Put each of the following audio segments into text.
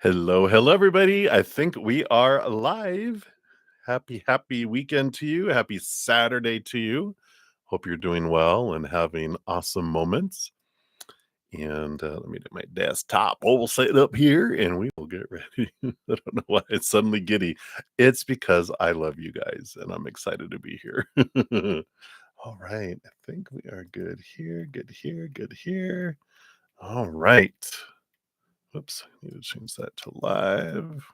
Hello, everybody. I think we are live. Happy weekend to you. Happy Saturday to you. Hope you're doing well and having awesome moments. And let me get my desktop all set up here and we will get ready. I don't know why it's suddenly giddy. It's because I love you guys and I'm excited to be here. All right. I think we are good here, good here, good here. All right. Oops, I need to change that to live.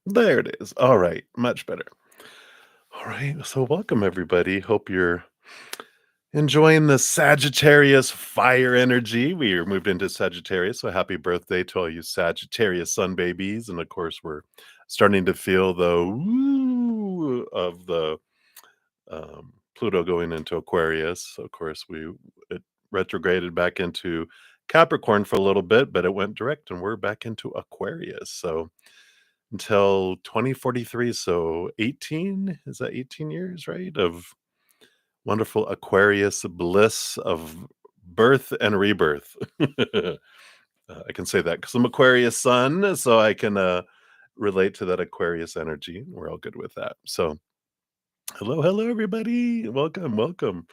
There it is. All right, much better. All right, so welcome everybody. Hope you're enjoying the Sagittarius fire energy. We are moved into Sagittarius, so happy birthday to all you Sagittarius sun babies. And of course, we're starting to feel the woo of the Pluto going into Aquarius. Of course, it retrograded back into Capricorn for a little bit, but it went direct and we're back into Aquarius. So until 2043, so 18, is that 18 years, right, of wonderful Aquarius bliss of birth and rebirth. I can say that because 'cause I'm Aquarius sun, so I can, relate to that Aquarius energy. We're all good with that. So, hello, everybody. Welcome.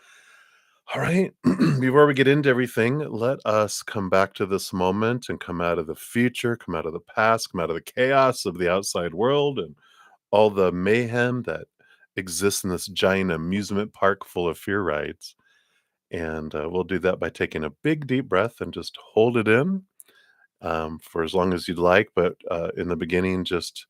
All right. Before we get into everything, let us come back to this moment and come out of the future, come out of the past, come out of the chaos of the outside world and all the mayhem that exists in this giant amusement park full of fear rides. And we'll do that by taking a big deep breath and just hold it in for as long as you'd like. But in the beginning, just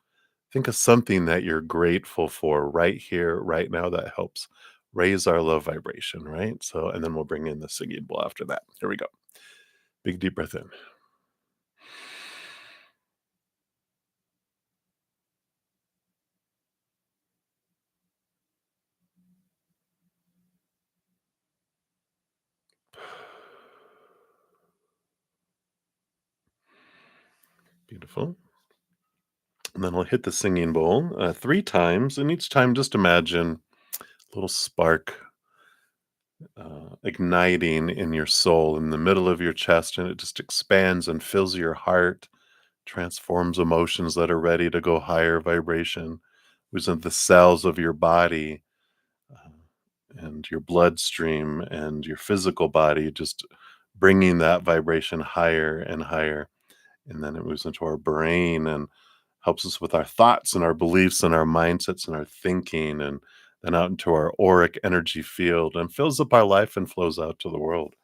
think of something that you're grateful for right here, right now, that helps raise our low vibration, right? So, and then we'll bring in the singing bowl after that. Here we go. Big deep breath in. Beautiful. And then we'll hit the singing bowl 3 times. And each time, just imagine a little spark igniting in your soul in the middle of your chest, and it just expands and fills your heart, transforms emotions that are ready to go higher vibration within the cells of your body uh, and your bloodstream and your physical body, just bringing that vibration higher and higher. And then it moves into our brain and helps us with our thoughts and our beliefs and our mindsets and our thinking, and then out into our auric energy field and fills up our life and flows out to the world,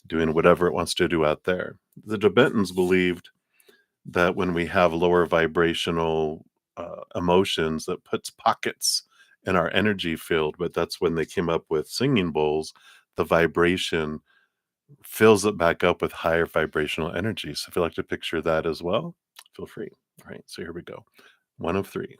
doing whatever it wants to do out there. The Tibetans believed that when we have lower vibrational emotions, that puts pockets in our energy field, but that's when they came up with singing bowls. The vibration fills it back up with higher vibrational energy. So if you like to picture that as well, feel free. All right, so here we go. 1 of 3.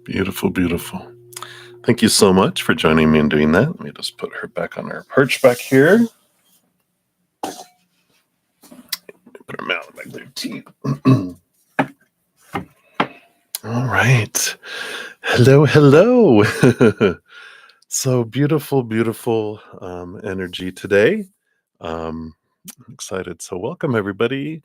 Beautiful, beautiful. Thank you so much for joining me in doing that. Let me just put her back on her perch back here. Put her mouth back there, teeth. All right. Hello, hello. So beautiful, beautiful energy today. I'm excited. So welcome, everybody.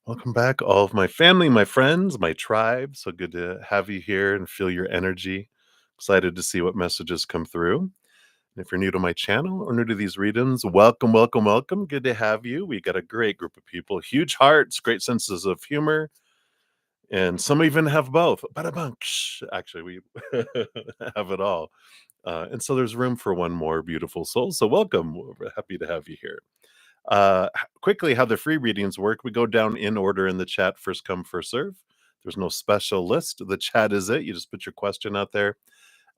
Welcome back, all of my family, my friends, my tribe. So good to have you here and feel your energy. Excited to see what messages come through. And if you're new to my channel or new to these readings, welcome, welcome, welcome. Good to have you. We got a great group of people, huge hearts, great senses of humor, and some even have both. Bada bunk. Actually, we have it all. And so there's room for one more beautiful soul. So welcome. We're happy to have you here. Quickly, how the free readings work. We go down in order in the chat, first come, first serve. There's no special list. The chat is it. You just put your question out there.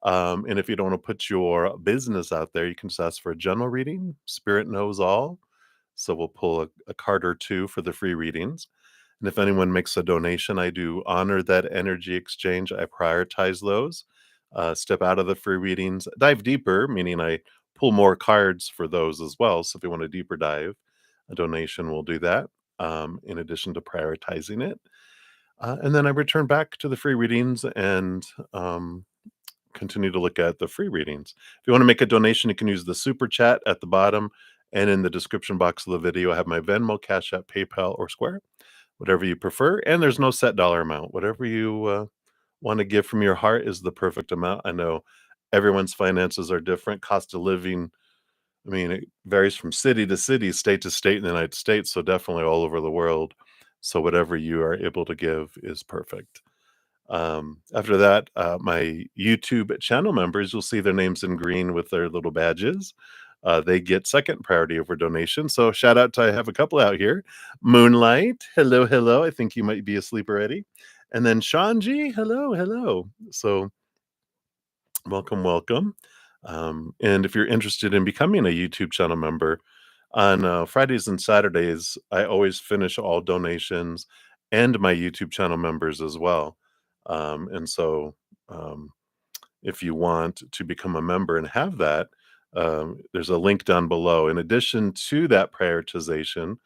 And if you don't want to put your business out there, you can just ask for a general reading. Spirit knows all. So we'll pull a card or two for the free readings. And if anyone makes a donation, I do honor that energy exchange. I prioritize those. Step out of the free readings, dive deeper, meaning I pull more cards for those as well. So if you want a deeper dive, a donation will do that, in addition to prioritizing it. And then I return back to the free readings and continue to look at the free readings. If you want to make a donation, you can use the super chat at the bottom. And in the description box of the video, I have my Venmo, CashApp, PayPal, or Square, whatever you prefer. And there's no set dollar amount. Whatever you want to give from your heart is the perfect amount. I know everyone's finances are different. Cost of living, I mean, it varies from city to city, state to state in the United States, so definitely all over the world. So whatever you are able to give is perfect. After that, my YouTube channel members, you'll see their names in green with their little badges. They get second priority over donation. So shout out to, I have a couple out here. Moonlight, hello, hello. I think you might be asleep already. And then Shanji, hello, hello. So welcome, welcome. And if you're interested in becoming a YouTube channel member, on Fridays and Saturdays, I always finish all donations and my YouTube channel members as well. And so, um, if you want to become a member and have that, there's a link down below. In addition to that prioritization,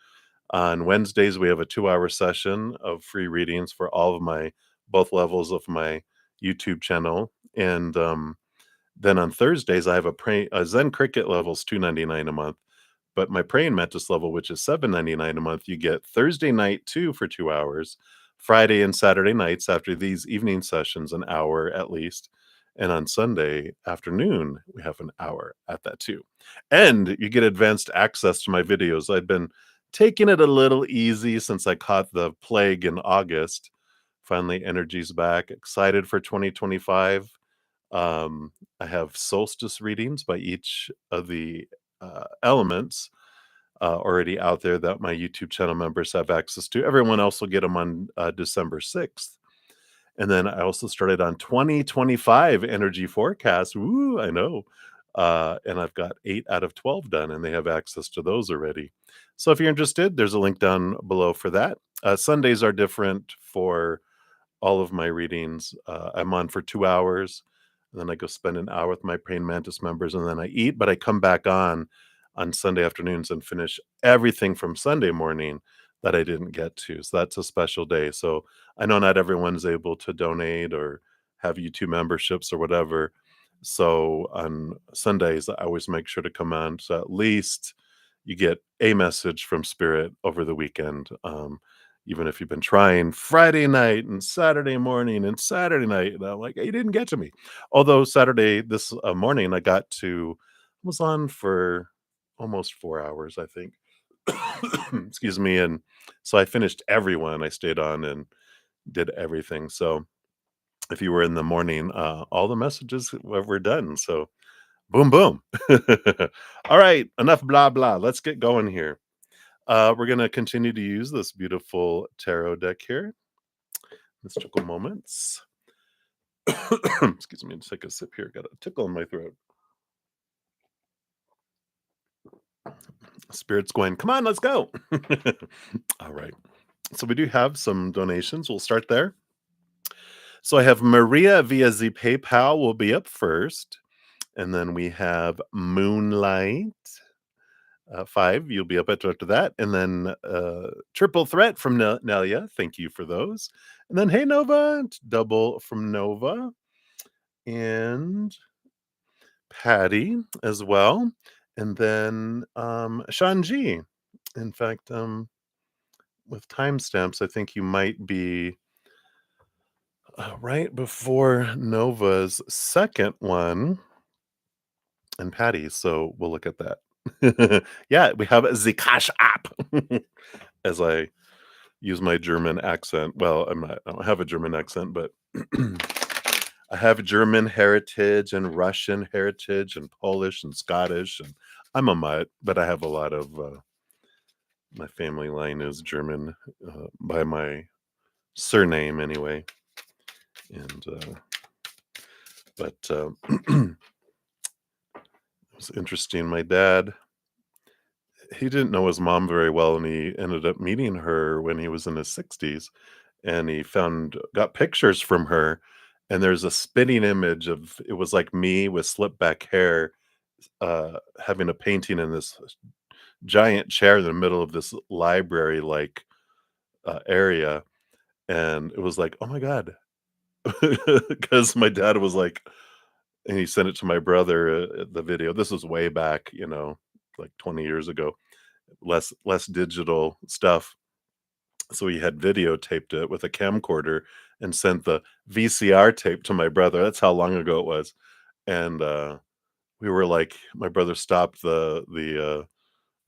on Wednesdays, we have a 2-hour session of free readings for all of my both levels of my YouTube channel. And then on Thursdays, I have a Zen Cricket levels $2.99 a month. But my Praying Mantis level, which is $7.99 a month, you get Thursday night too for 2 hours, Friday and Saturday nights after these evening sessions, an hour at least. And on Sunday afternoon, we have an hour at that too. And you get advanced access to my videos. I've been taking it a little easy since I caught the plague in August. Finally, energy's back. Excited for 2025. I have solstice readings by each of the elements already out there that my YouTube channel members have access to. Everyone else will get them on December 6th. And then I also started on 2025 energy forecast. Woo, I know. And I've got 8 out of 12 done, and they have access to those already. So if you're interested, there's a link down below for that. Sundays are different for all of my readings. I'm on for 2 hours, and then I go spend an hour with my Praying Mantis members, and then I eat, but I come back on Sunday afternoons and finish everything from Sunday morning that I didn't get to. So that's a special day. So I know not everyone's able to donate or have YouTube memberships or whatever. So on Sundays, I always make sure to come on. So at least you get a message from Spirit over the weekend. Even if you've been trying Friday night and Saturday morning and Saturday night, and I'm like, you didn't get to me. Although Saturday, this morning, was on for almost 4 hours, I think. Excuse me. And so I finished everyone. I stayed on and did everything. So if you were in the morning, all the messages were done. So boom, boom. All right. Enough blah, blah. Let's get going here. We're going to continue to use this beautiful tarot deck here. Mystical moments. Excuse me. Just take a sip here. Got a tickle in my throat. Spirit's going, come on, let's go. All right. So we do have some donations. We'll start there. So I have Maria via the PayPal will be up first, and then we have Moonlight, 5, you'll be up after that, and then, Triple Threat from Nelia, thank you for those, and then Hey Nova, double from Nova, and Patty as well, and then, Sean G. In fact, with timestamps, I think you might be, right before Nova's second one and Patty, so we'll look at that. Yeah, we have the CashApp as I use my German accent. Well, I don't have a German accent, but I have German heritage and Russian heritage and Polish and Scottish, and I'm a mutt, but I have a lot of, my family line is German, by my surname anyway, and, but, it was interesting. My dad, he didn't know his mom very well, and he ended up meeting her when he was in his 60s, and he got pictures from her, and there's a spitting image of it was like me with slicked back hair, having a painting in this giant chair in the middle of this library, like, area, and it was like, "Oh my god." Because my dad was like and he sent it to my brother, the video. This was way back, like 20 years ago, less digital stuff. So he had videotaped it with a camcorder and sent the VCR tape to my brother. That's how long ago it was. And we were like, my brother stopped the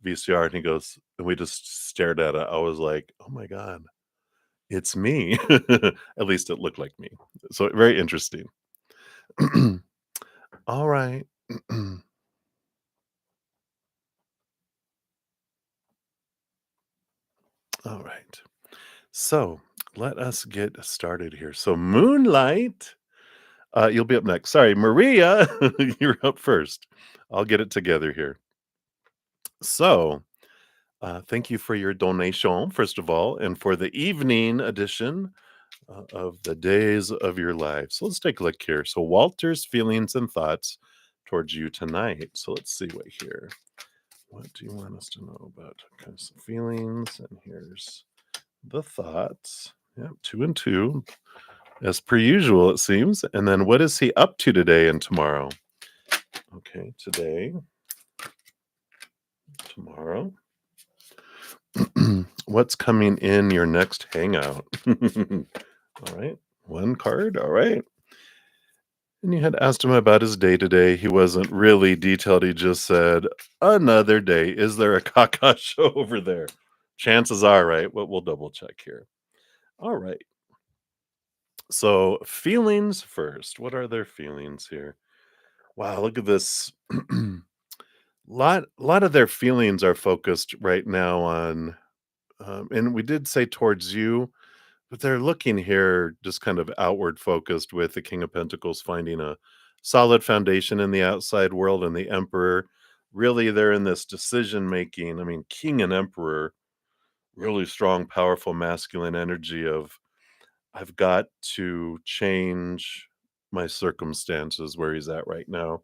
VCR and he goes, and we just stared at it. I was like, oh my God, it's me. At least it looked like me. So very interesting. All right. All right. So let us get started here. So Moonlight, you'll be up next. Sorry, Maria, you're up first. I'll get it together here. So thank you for your donation, first of all, and for the evening edition of the days of your life. So let's take a look here. So Walter's feelings and thoughts towards you tonight. So let's see what here. What do you want us to know about kinds of feelings? And here's the thoughts. Yep, 2 and 2, as per usual, it seems. And then what is he up to today and tomorrow? Okay, today, tomorrow. What's coming in your next hangout? All right, one card. All right. And you had asked him about his day today. He wasn't really detailed. He just said, another day. Is there a caca show over there? Chances are, right? But we'll double check here. All right. So, feelings first. What are their feelings here? Wow, look at this. Lot of their feelings are focused right now on, and we did say towards you, but they're looking here just kind of outward focused with the King of Pentacles finding a solid foundation in the outside world and the Emperor. Really, they're in this decision making. I mean, King and Emperor, really strong, powerful masculine energy of I've got to change my circumstances where he's at right now.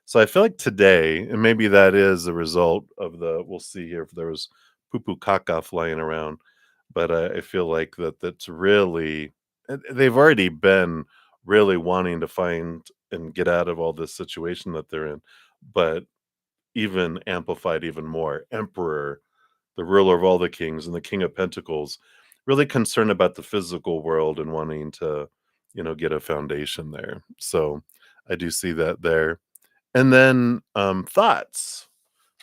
So I feel like today, and maybe that is a result of we'll see here if there was poo poo caca flying around, but I feel like that's really, they've already been really wanting to find and get out of all this situation that they're in, but even amplified even more. Emperor, the ruler of all the kings, and the King of Pentacles, really concerned about the physical world and wanting to, get a foundation there. So I do see that there. And then thoughts.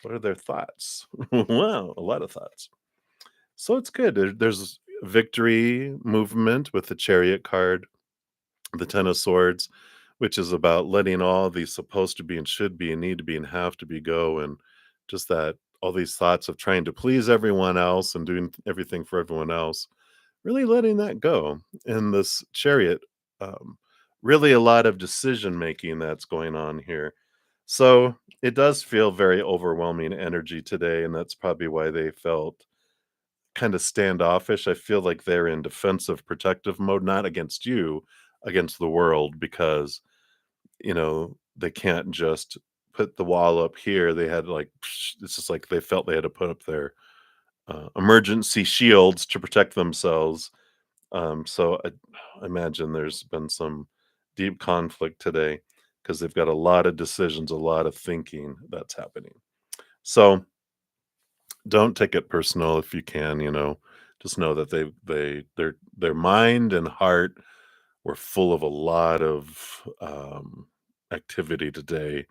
What are their thoughts? Wow, a lot of thoughts. So it's good. There's victory movement with the Chariot card, the Ten of Swords, which is about letting all these supposed to be and should be and need to be and have to be go, and just that all these thoughts of trying to please everyone else and doing everything for everyone else, really letting that go. In this Chariot, um, really a lot of decision making that's going on here. So it does feel very overwhelming energy today, and that's probably why they felt kind of standoffish. I feel like they're in defensive, protective mode, not against you, against the world because, they can't just put the wall up here. They had like, it's just like they felt they had to put up their emergency shields to protect themselves. So I imagine there's been some deep conflict today because they've got a lot of decisions, a lot of thinking that's happening. So don't take it personal if you can, just know that their mind and heart were full of a lot of activity today.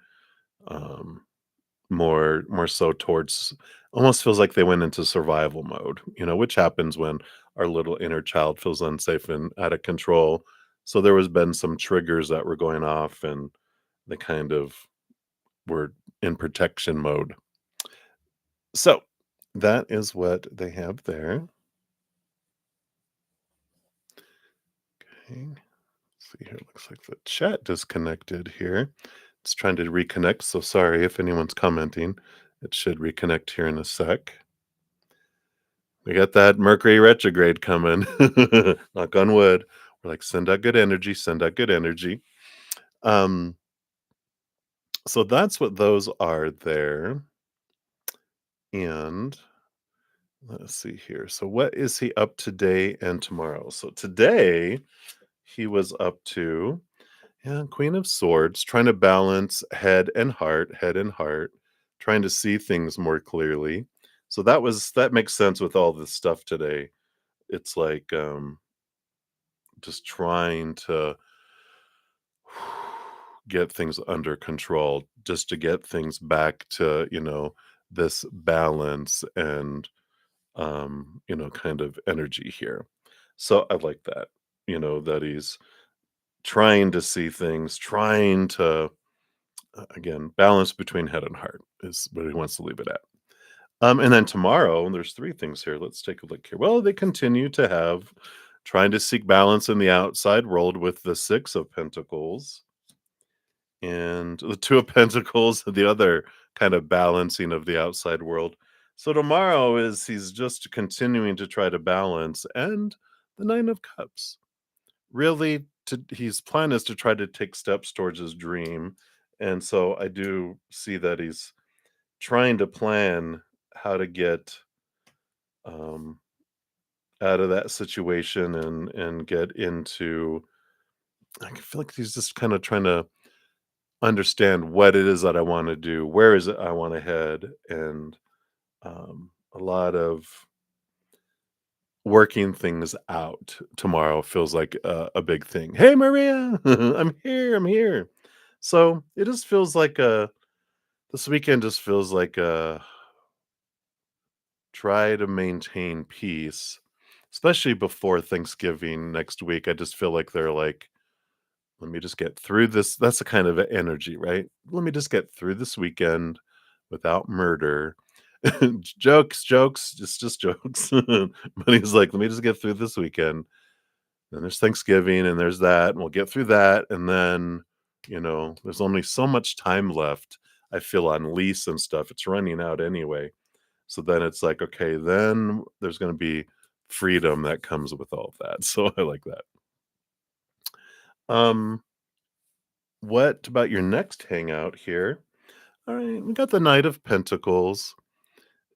Um, more so towards, almost feels like they went into survival mode, which happens when our little inner child feels unsafe and out of control. So there was been some triggers that were going off, and they kind of were in protection mode. So that is what they have there. Okay. See here, looks like the chat disconnected here. It's trying to reconnect, so sorry if anyone's commenting. It should reconnect here in a sec. We got that Mercury retrograde coming. Knock on wood. We're like, send out good energy, send out good energy. Um, so that's what those are there. And let's see here. So what is he up today and tomorrow? So today he was up to, yeah, Queen of Swords, trying to balance head and heart, trying to see things more clearly. So that makes sense with all this stuff today. It's like just trying to get things under control, just to get things back to, this balance and kind of energy here. So I like that, that he's trying to see things, trying to again balance between head and heart is what he wants to leave it at. And then tomorrow, there's three things here. Let's take a look here. Well, they continue to have trying to seek balance in the outside world with the Six of Pentacles and the Two of Pentacles, the other kind of balancing of the outside world. So tomorrow is he's just continuing to try to balance, and the Nine of Cups. Really, his plan is to try to take steps towards his dream, and so I do see that he's trying to plan how to get um, out of that situation and get into. I feel like he's just kind of trying to understand what it is that I want to do, where is it I want to head, and a lot of working things out tomorrow feels like a big thing. Hey, Maria, I'm here. I'm here. So it just feels like this weekend just feels like try to maintain peace, especially before Thanksgiving next week. I just feel like they're like, let me just get through this. That's the kind of energy, right? Let me just get through this weekend without murder. Jokes, jokes, just jokes. But he's like, let me just get through this weekend. Then there's Thanksgiving and there's that, and we'll get through that. And then, there's only so much time left. I feel on lease and stuff. It's running out anyway. So then it's like, okay, then there's going to be freedom that comes with all of that. So I like that. Um, what about your next hangout here? All right, we got the Knight of Pentacles.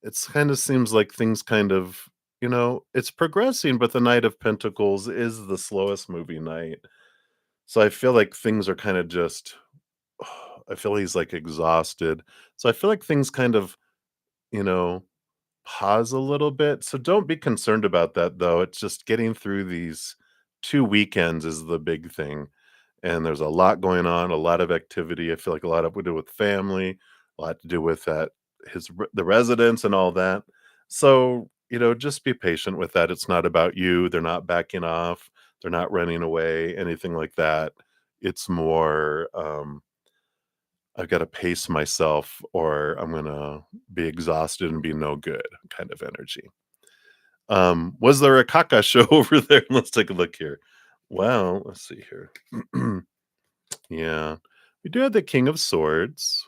It's kind of seems like things kind of, it's progressing, but the Knight of Pentacles is the slowest moving knight. So I feel like things are kind of just, I feel he's like exhausted. So I feel like things kind of, you know, pause a little bit. So don't be concerned about that though. It's just getting through these 2 weekends is the big thing. And there's a lot going on, a lot of activity. I feel like a lot of to do with family, a lot to do with that the residents and all that. So, just be patient with that. It's not about you. They're not backing off. They're not running away, anything like that. It's more I've got to pace myself or I'm going to be exhausted and be no good kind of energy. Was there a caca show over there? Let's take a look here. Well, let's see here. Yeah. We do have the King of Swords.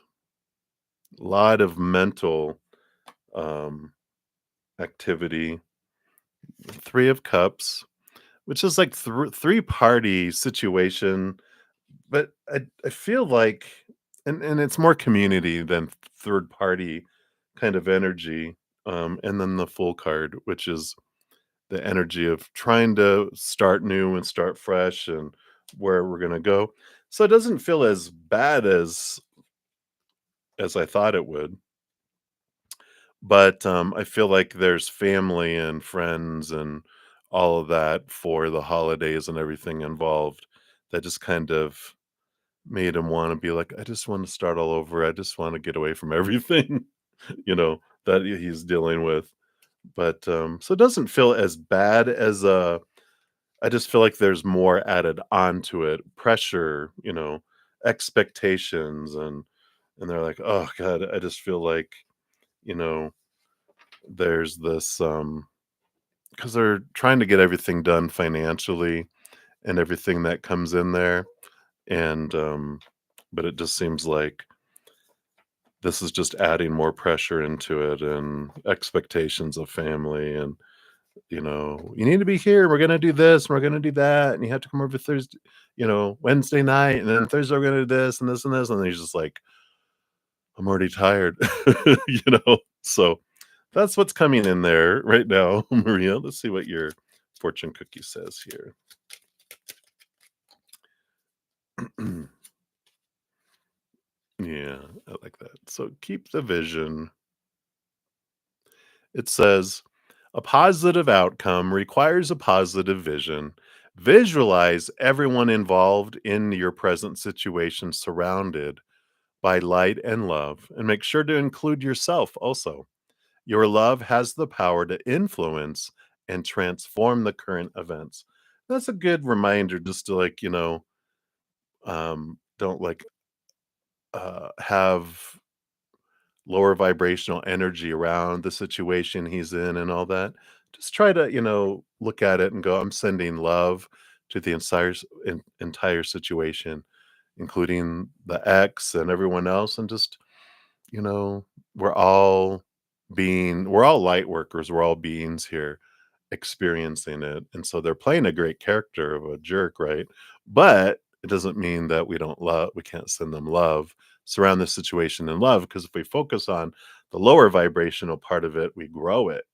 A lot of mental um activity. Three of Cups. which is like three-party situation, but I feel like and it's more community than third party kind of energy, and then the full card, which is the energy of trying to start new and start fresh and where we're gonna go. So it doesn't feel as bad as I thought it would, but, I feel like there's family and friends and all of that for the holidays and everything involved that just kind of made him wanna be like, "I just wanna start all over. I just wanna get away from everything," that he's dealing with. But, so it doesn't feel as bad as, I just feel like there's more added onto it, pressure, expectations, and they're like, "Oh god," I just feel like, you know, there's this, because 'cause they're trying to get everything done financially and everything that comes in there, and, but it just seems like this is just adding more pressure into it and expectations of family and, "You need to be here, we're gonna do this, we're gonna do that, and you have to come over Thursday, Wednesday night, and then Thursday we're gonna do this and this," and then he's just like, "I'm already tired," So, that's what's coming in there right now, Maria. Let's see what your fortune cookie says here. Yeah, I like that. So, keep the vision. It says, "A positive outcome requires a positive vision. Visualize everyone involved in your present situation surrounded by light and love, and make sure to include yourself also. Your love has the power to influence and transform the current events." That's a good reminder just to don't have lower vibrational energy around the situation he's in and all that. Just try to, look at it and go, I'm sending love to the entire situation, including the ex and everyone else. And just, you know, we're all we're all light workers. We're all beings here experiencing it. And so they're playing a great character of a jerk, right? But it doesn't mean that we can't send them love, surround the situation in love, because if we focus on the lower vibrational part of it, we grow it,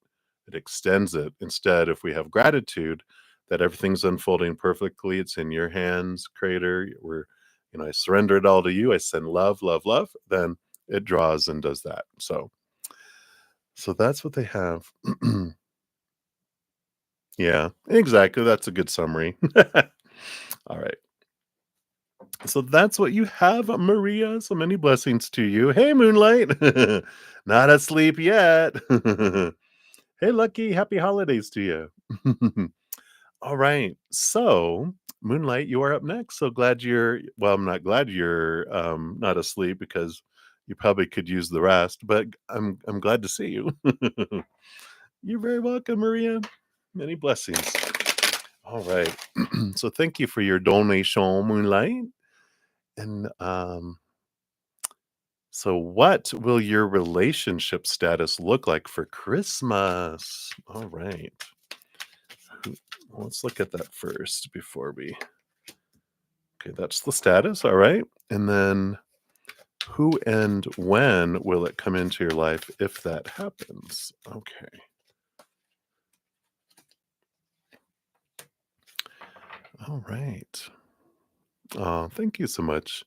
it extends it. Instead, if we have gratitude that everything's unfolding perfectly, it's in your hands, creator, I surrender it all to you. I send love, love, love, then it draws and does that. So that's what they have. Yeah, exactly. That's a good summary. All right. So that's what you have, Maria. So many blessings to you. Hey, Moonlight. Not asleep yet. Hey, Lucky. Happy holidays to you. All right. So, Moonlight, you are up next. So glad well, I'm not glad you're not asleep because you probably could use the rest, but I'm glad to see you. You're very welcome, Maria. Many blessings. All right. So thank you for your donation, Moonlight. And so what will your relationship status look like for Christmas? All right. Let's look at that first before we. Okay, that's the status. All right. And then who and when will it come into your life if that happens? Okay. All right. Oh, thank you so much.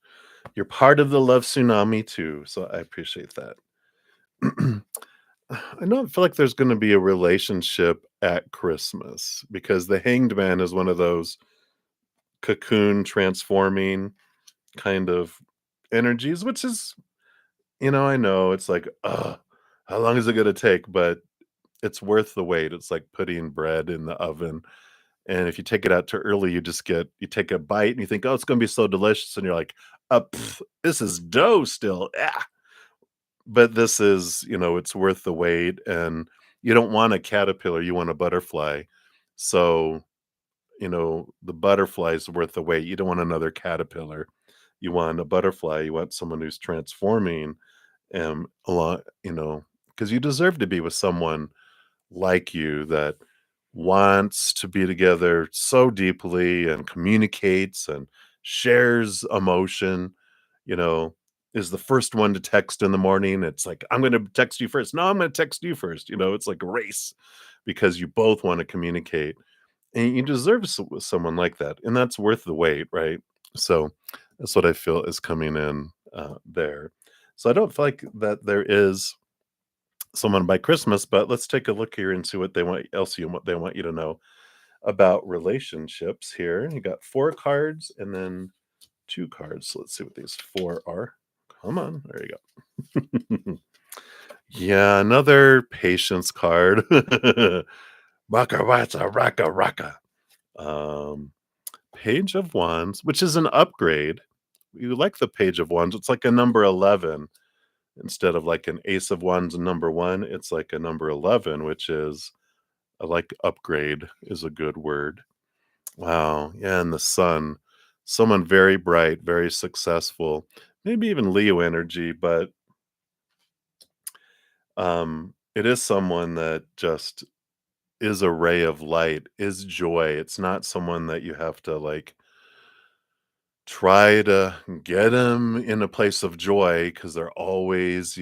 You're part of the love tsunami too, so I appreciate that. I don't feel like there's gonna be a relationship at Christmas because the Hanged Man is one of those cocoon transforming kind of energies, which is, I know it's like, how long is it gonna take? But it's worth the wait. It's like putting bread in the oven. And if you take it out too early, you take a bite and you think, oh, it's gonna be so delicious, and you're like, this is dough still. Yeah. But this is, it's worth the wait, and you don't want a caterpillar, you want a butterfly. So, the butterfly is worth the wait. You don't want another caterpillar. You want a butterfly, you want someone who's transforming, a lot, because you deserve to be with someone like you that wants to be together so deeply and communicates and shares emotion, you know, is the first one to text in the morning. It's like, I'm going to text you first. No, I'm going to text you first. It's like a race because you both want to communicate and you deserve someone like that. And that's worth the wait, right? So that's what I feel is coming in there. So I don't feel like that there is someone by Christmas, but let's take a look here and see what they want else you what they want you to know about relationships here. You got 4 cards and then 2 cards. So let's see what these 4 are. Come on, there you go. Yeah, another patience card. Raka raka raka raka. Um, Page of Wands, which is an upgrade. You like the Page of Wands. It's like a number 11 instead of like an Ace of Wands and number 1. It's like a number 11, which is I like upgrade is a good word. Wow. Yeah, and the sun. Someone very bright, very successful, maybe even Leo energy, but it is someone that just is a ray of light, is joy. It's not someone that you have to like try to get them in a place of joy because they're always,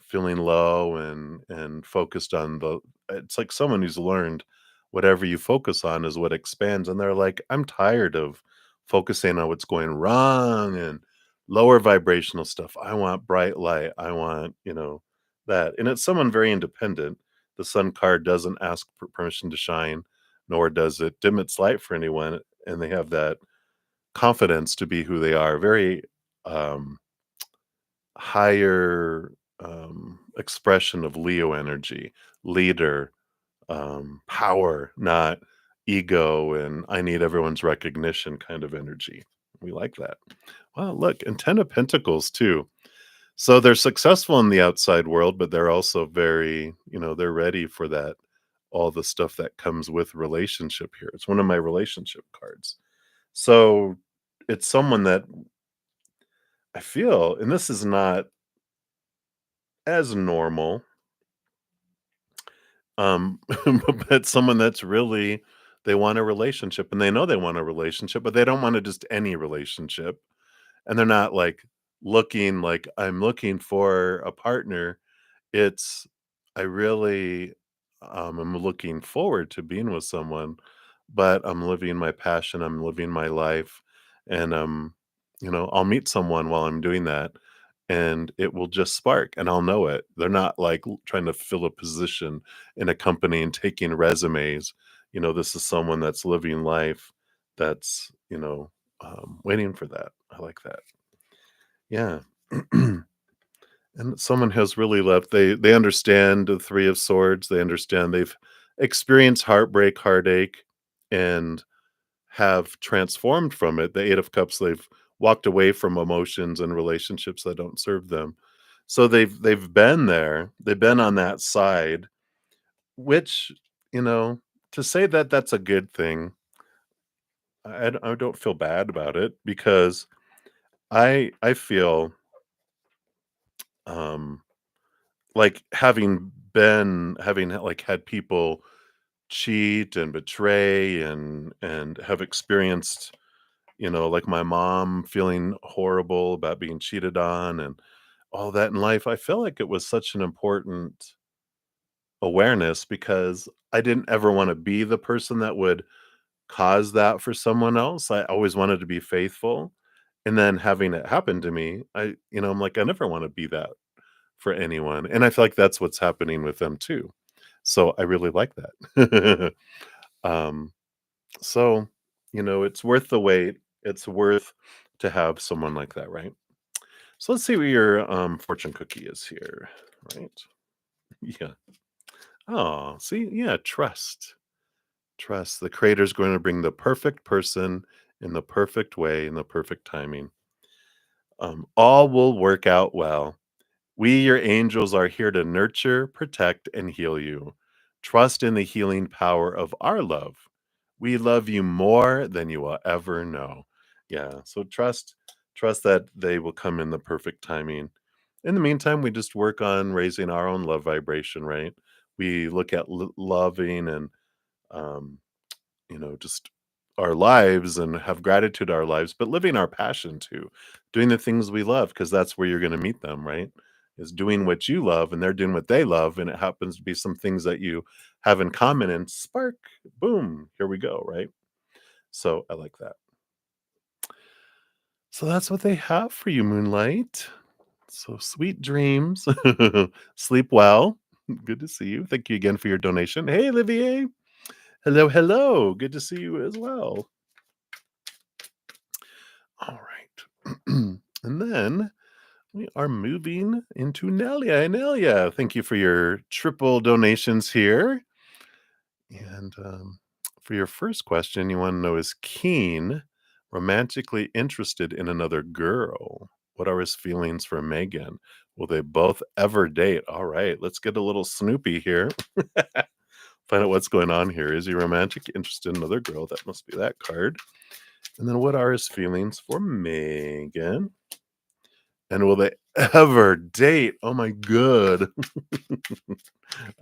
feeling low and focused on the it's like someone who's learned whatever you focus on is what expands, and they're like, "I'm tired of focusing on what's going wrong and lower vibrational stuff. I want bright light. I want, that." And it's someone very independent. The Sun card doesn't ask for permission to shine, nor does it dim its light for anyone, and they have that confidence to be who they are. Very, um higher expression of Leo energy, leader, power, not ego and I need everyone's recognition kind of energy. We like that. Well, look, and 10 of Pentacles too. So they're successful in the outside world, but they're also very, they're ready for that, all the stuff that comes with relationship here. It's one of my relationship cards. So it's someone that I feel, and this is not as normal, Um, but someone that's really they want a relationship and they know they want a relationship, but they don't want to just any relationship. And they're not like looking like I'm looking for a partner. It's I really am looking forward to being with someone, but I'm living my passion, I'm living my life, and I'll meet someone while I'm doing that and it will just spark and I'll know it. They're not like trying to fill a position in a company and taking resumes. This is someone that's living life that's, waiting for that. I like that. Yeah. And someone has really left. They understand the 3 of Swords. They understand they've experienced heartbreak, heartache, and have transformed from it. The 8 of Cups, they've walked away from emotions and relationships that don't serve them. So they've been there. They've been on that side, which, you know, to say that that's a good thing, I don't feel bad about it because I feel um like having like had people cheat and betray and have experienced, like my mom feeling horrible about being cheated on and all that in life. I feel like it was such an important awareness because I didn't ever want to be the person that would cause that for someone else. I always wanted to be faithful. And then having it happen to me, I'm like, I never want to be that for anyone. And I feel like that's what's happening with them too. So I really like that. um, so, it's worth the wait. It's worth to have someone like that, right? So let's see what your fortune cookie is here, right? Yeah. Oh, see, yeah, trust. Trust. The creator's going to bring the perfect person in the perfect way in the perfect timing. All will work out well. We, your angels, are here to nurture, protect, and heal you. Trust in the healing power of our love. We love you more than you will ever know. Yeah, so trust that they will come in the perfect timing. In the meantime, we just work on raising our own love vibration, right? we look at loving and um, just our lives and have gratitude our lives, but living our passion too, doing the things we love, because that's where you're going to meet them, right? Is doing what you love and they're doing what they love, and it happens to be some things that you have in common, and spark, boom, here we go, right? So I like that. So that's what they have for you, Moonlight. So sweet dreams. Sleep well. Good to see you. Thank you again for your donation. Hey, Olivier. Hello, hello. Good to see you as well. All right. And then we are moving into Nelia. Nelia, thank you for your triple donations here. And for your first question, you want to know, is Keen romantically interested in another girl? What are his feelings for Megan? Will they both ever date? All right, let's get a little Snoopy here. Find out what's going on here. Is he romantic interested in another girl? That must be that card. And then what are his feelings for Megan? And will they ever date? Oh my good. All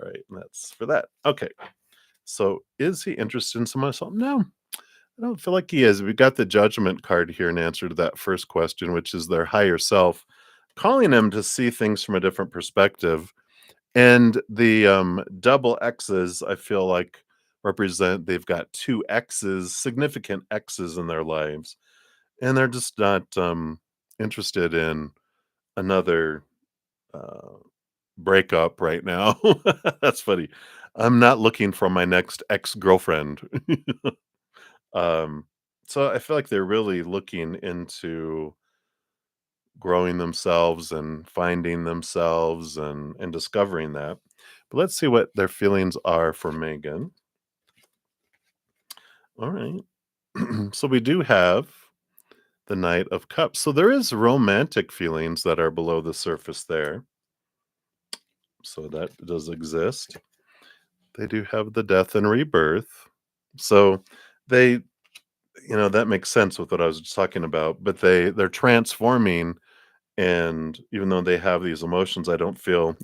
right, that's for that. Okay. So is he interested in someone else? No, I don't feel like he is. We got the judgment card here in answer to that first question, which is their higher self calling them to see things from a different perspective. And the double X's, I feel like, represent they've got two X's, significant X's in their lives. And they're just not interested in another uh, breakup right now. That's funny. I'm not looking for my next ex-girlfriend. um, so I feel like they're really looking into growing themselves and finding themselves and discovering that. But let's see what their feelings are for Megan. All right. So we do have the Knight of Cups. So there is romantic feelings that are below the surface there. So that does exist. They do have the Death and Rebirth. So they, that makes sense with what I was just talking about, but they're transforming, and even though they have these emotions, I don't feel,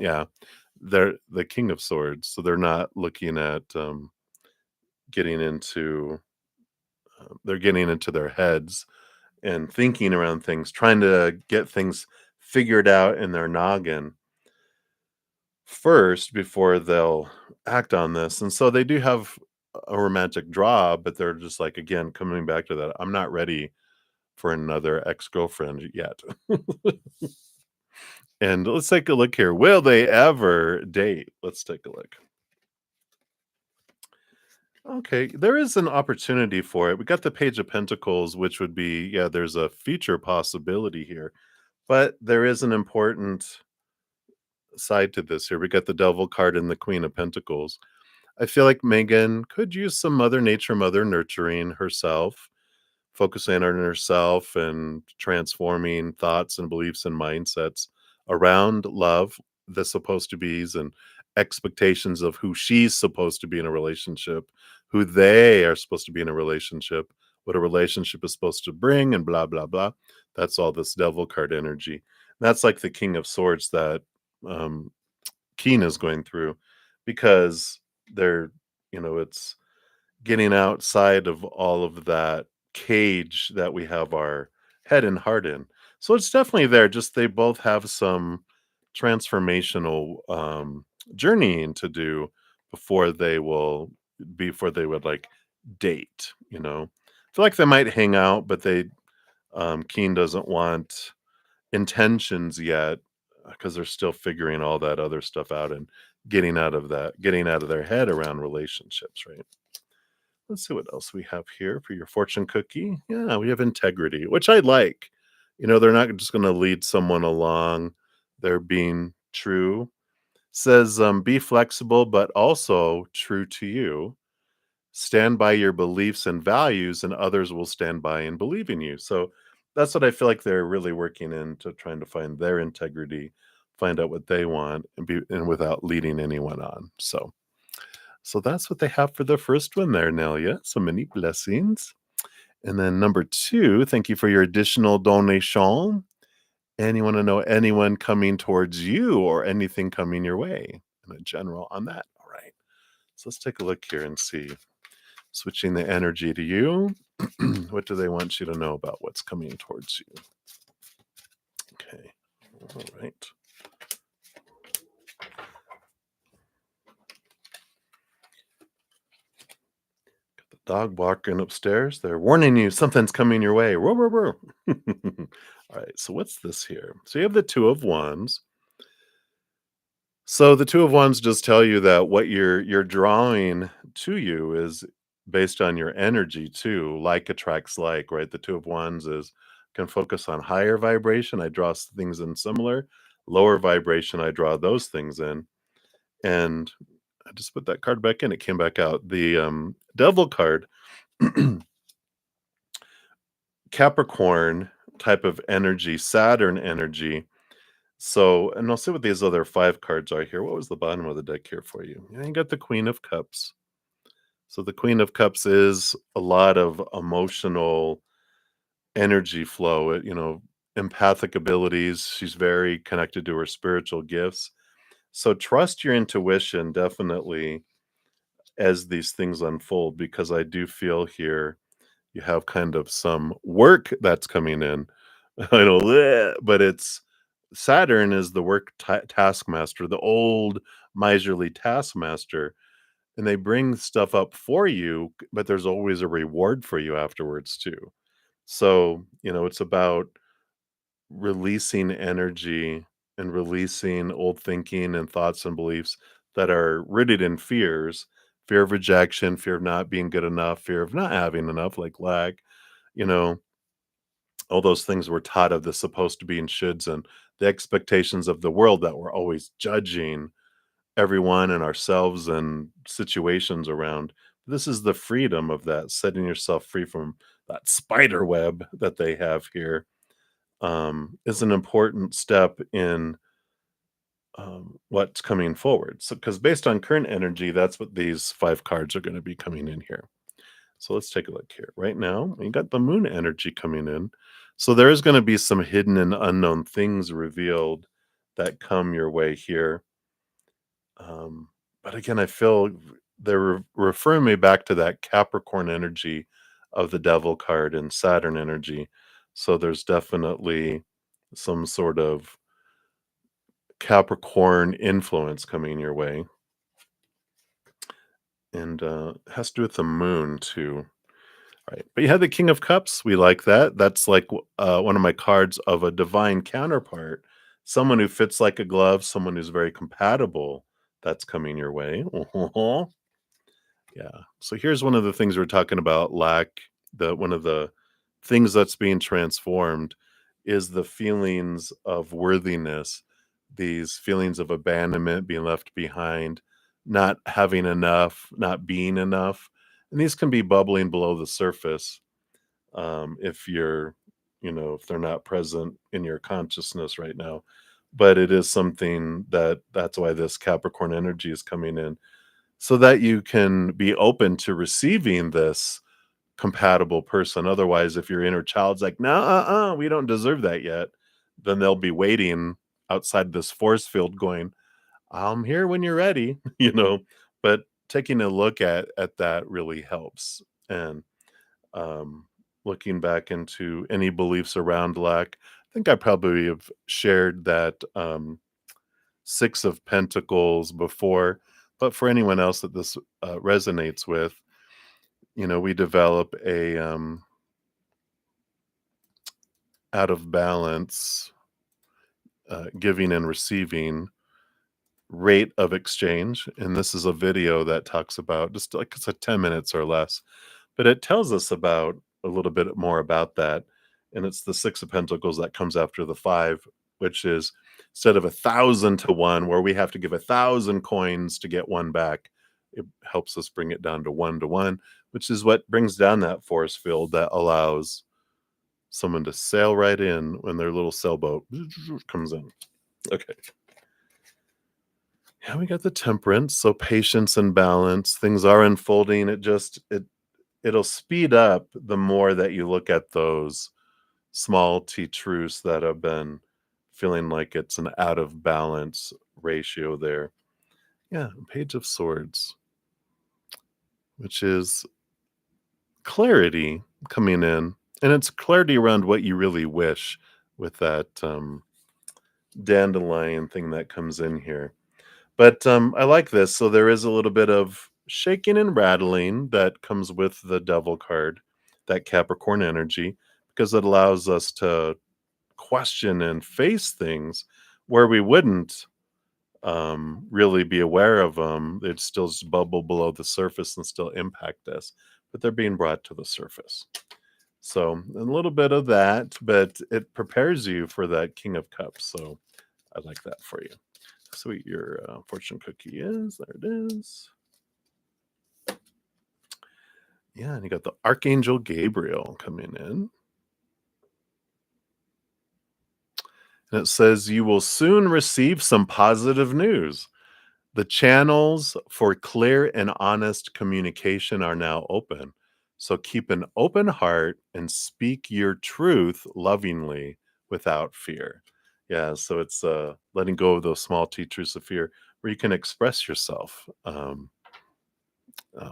they're the King of Swords, so they're not looking at getting into they're getting into their heads and thinking around things, trying to get things figured out in their noggin first before they'll act on this. And so they do have a romantic draw, but they're just like, again, coming back to that, I'm not ready for another ex-girlfriend yet. And let's take a look here. Will they ever date? Let's take a look. Okay, there is an opportunity for it. We got the Page of Pentacles, which would be, there's a future possibility here. But there is an important side to this here. We got the Devil card and the Queen of Pentacles. I feel like Megan could use some Mother Nature, Mother Nurturing herself, focusing on herself and transforming thoughts and beliefs and mindsets around love, the supposed to be's, and expectations of who she's supposed to be in a relationship, who they are supposed to be in a relationship, what a relationship is supposed to bring, and blah, blah, blah. That's all this Devil card energy. That's like the King of Swords that um, Keen is going through, because they're, it's getting outside of all of that cage that we have our head and heart in. So it's definitely there. Just they both have some transformational journeying to do before they would like date. I feel like they might hang out, but Keen doesn't want intentions yet, because they're still figuring all that other stuff out and getting out of their head around relationships, right? Let's see what else we have here for your fortune cookie. Yeah, we have integrity, which I like. They're not just going to lead someone along. They're being true. Says, be flexible, but also true to you. Stand by your beliefs and values, and others will stand by and believe in you. So that's what I feel like they're really working into, trying to find their integrity, find out what they want, and without leading anyone on. So that's what they have for the first one there, Nelia. So many blessings. And then number 2, thank you for your additional donation. And you want to know anyone coming towards you or anything coming your way in a general on that. All right. So let's take a look here and see. Switching the energy to you. What do they want you to know about what's coming towards you? Okay. All right. Got the dog walking upstairs. They're warning you something's coming your way. Row, row, row. All right. So what's this here? So you have the Two of Wands. So the Two of Wands just tell you that what you're drawing to you is based on your energy too. Like attracts like, right? The Two of Wands is can focus on higher vibration. I draw things in similar. Lower vibration, I draw those things in. And I just put that card back in. It came back out. The Devil card, Capricorn type of energy, Saturn energy. So, and I'll see what these other five cards are here. What was the bottom of the deck here for you? Yeah, you got the Queen of Cups. So the Queen of Cups is a lot of emotional energy flow, empathic abilities. She's very connected to her spiritual gifts. So trust your intuition definitely as these things unfold, because I do feel here you have kind of some work that's coming in. I know, "Bleh," but it's Saturn is the work taskmaster, the old miserly taskmaster, and they bring stuff up for you, but there's always a reward for you afterwards too. So, it's about releasing energy and releasing old thinking and thoughts and beliefs that are rooted in fear of rejection, fear of not being good enough, fear of not having enough, like lack, you know, all those things we're taught of the supposed to be and shoulds and the expectations of the world that we're always judging everyone and ourselves and situations around. This is the freedom of that, setting yourself free from that spider web that they have here, is an important step in what's coming forward. So, because based on current energy, that's what these five cards are going to be coming in here. So let's take a look here. Right now, we got the moon energy coming in. So there is going to be some hidden and unknown things revealed that come your way here. Um, but again, I feel they're referring me back to that Capricorn energy of the devil card and Saturn energy. So there's definitely some sort of Capricorn influence coming your way. And it has to do with the moon too. Right. But you have the King of Cups. We like that. That's like one of my cards of a divine counterpart, someone who fits like a glove, someone who's very compatible. That's coming your way. Yeah. So here's one of the things we're talking about lack. The one of the things that's being transformed is the feelings of worthiness, these feelings of abandonment, being left behind, not having enough, not being enough. And these can be bubbling below the surface, if if they're not present in your consciousness right now. But it is something that's why this Capricorn energy is coming in, so that you can be open to receiving this compatible person. Otherwise, if your inner child's like, no, we don't deserve that yet, then they'll be waiting outside this force field going, I'm here when you're ready, But taking a look at that really helps. And um, looking back into any beliefs around lack, I think I probably have shared that Six of Pentacles before, but for anyone else that this resonates with, we develop a out of balance giving and receiving rate of exchange. And this is a video that talks about just like it's 10 minutes or less, but it tells us about a little bit more about that. And it's the Six of Pentacles that comes after the five, which is instead of 1,000 to 1, where we have to give 1,000 coins to get one back, it helps us bring it down to 1 to 1, which is what brings down that force field that allows someone to sail right in when their little sailboat comes in. Okay. Yeah, we got the Temperance, so patience and balance. Things are unfolding. It'll speed up the more that you look at those small T truths that have been feeling like it's an out of balance ratio there. Yeah, Page of Swords, which is clarity coming in, and it's clarity around what you really wish with that dandelion thing that comes in here. But I like this. So there is a little bit of shaking and rattling that comes with the devil card, that Capricorn energy, because it allows us to question and face things where we wouldn't really be aware of them. They'd still just bubble below the surface and still impact us, but they're being brought to the surface. So a little bit of that, but it prepares you for that King of Cups. So I like that for you. Sweet, your fortune cookie is. There it is. Yeah, and you got the Archangel Gabriel coming in. And it says, you will soon receive some positive news. The channels for clear and honest communication are now open. So keep an open heart and speak your truth lovingly without fear. Yeah, so it's letting go of those small teachers of fear where you can express yourself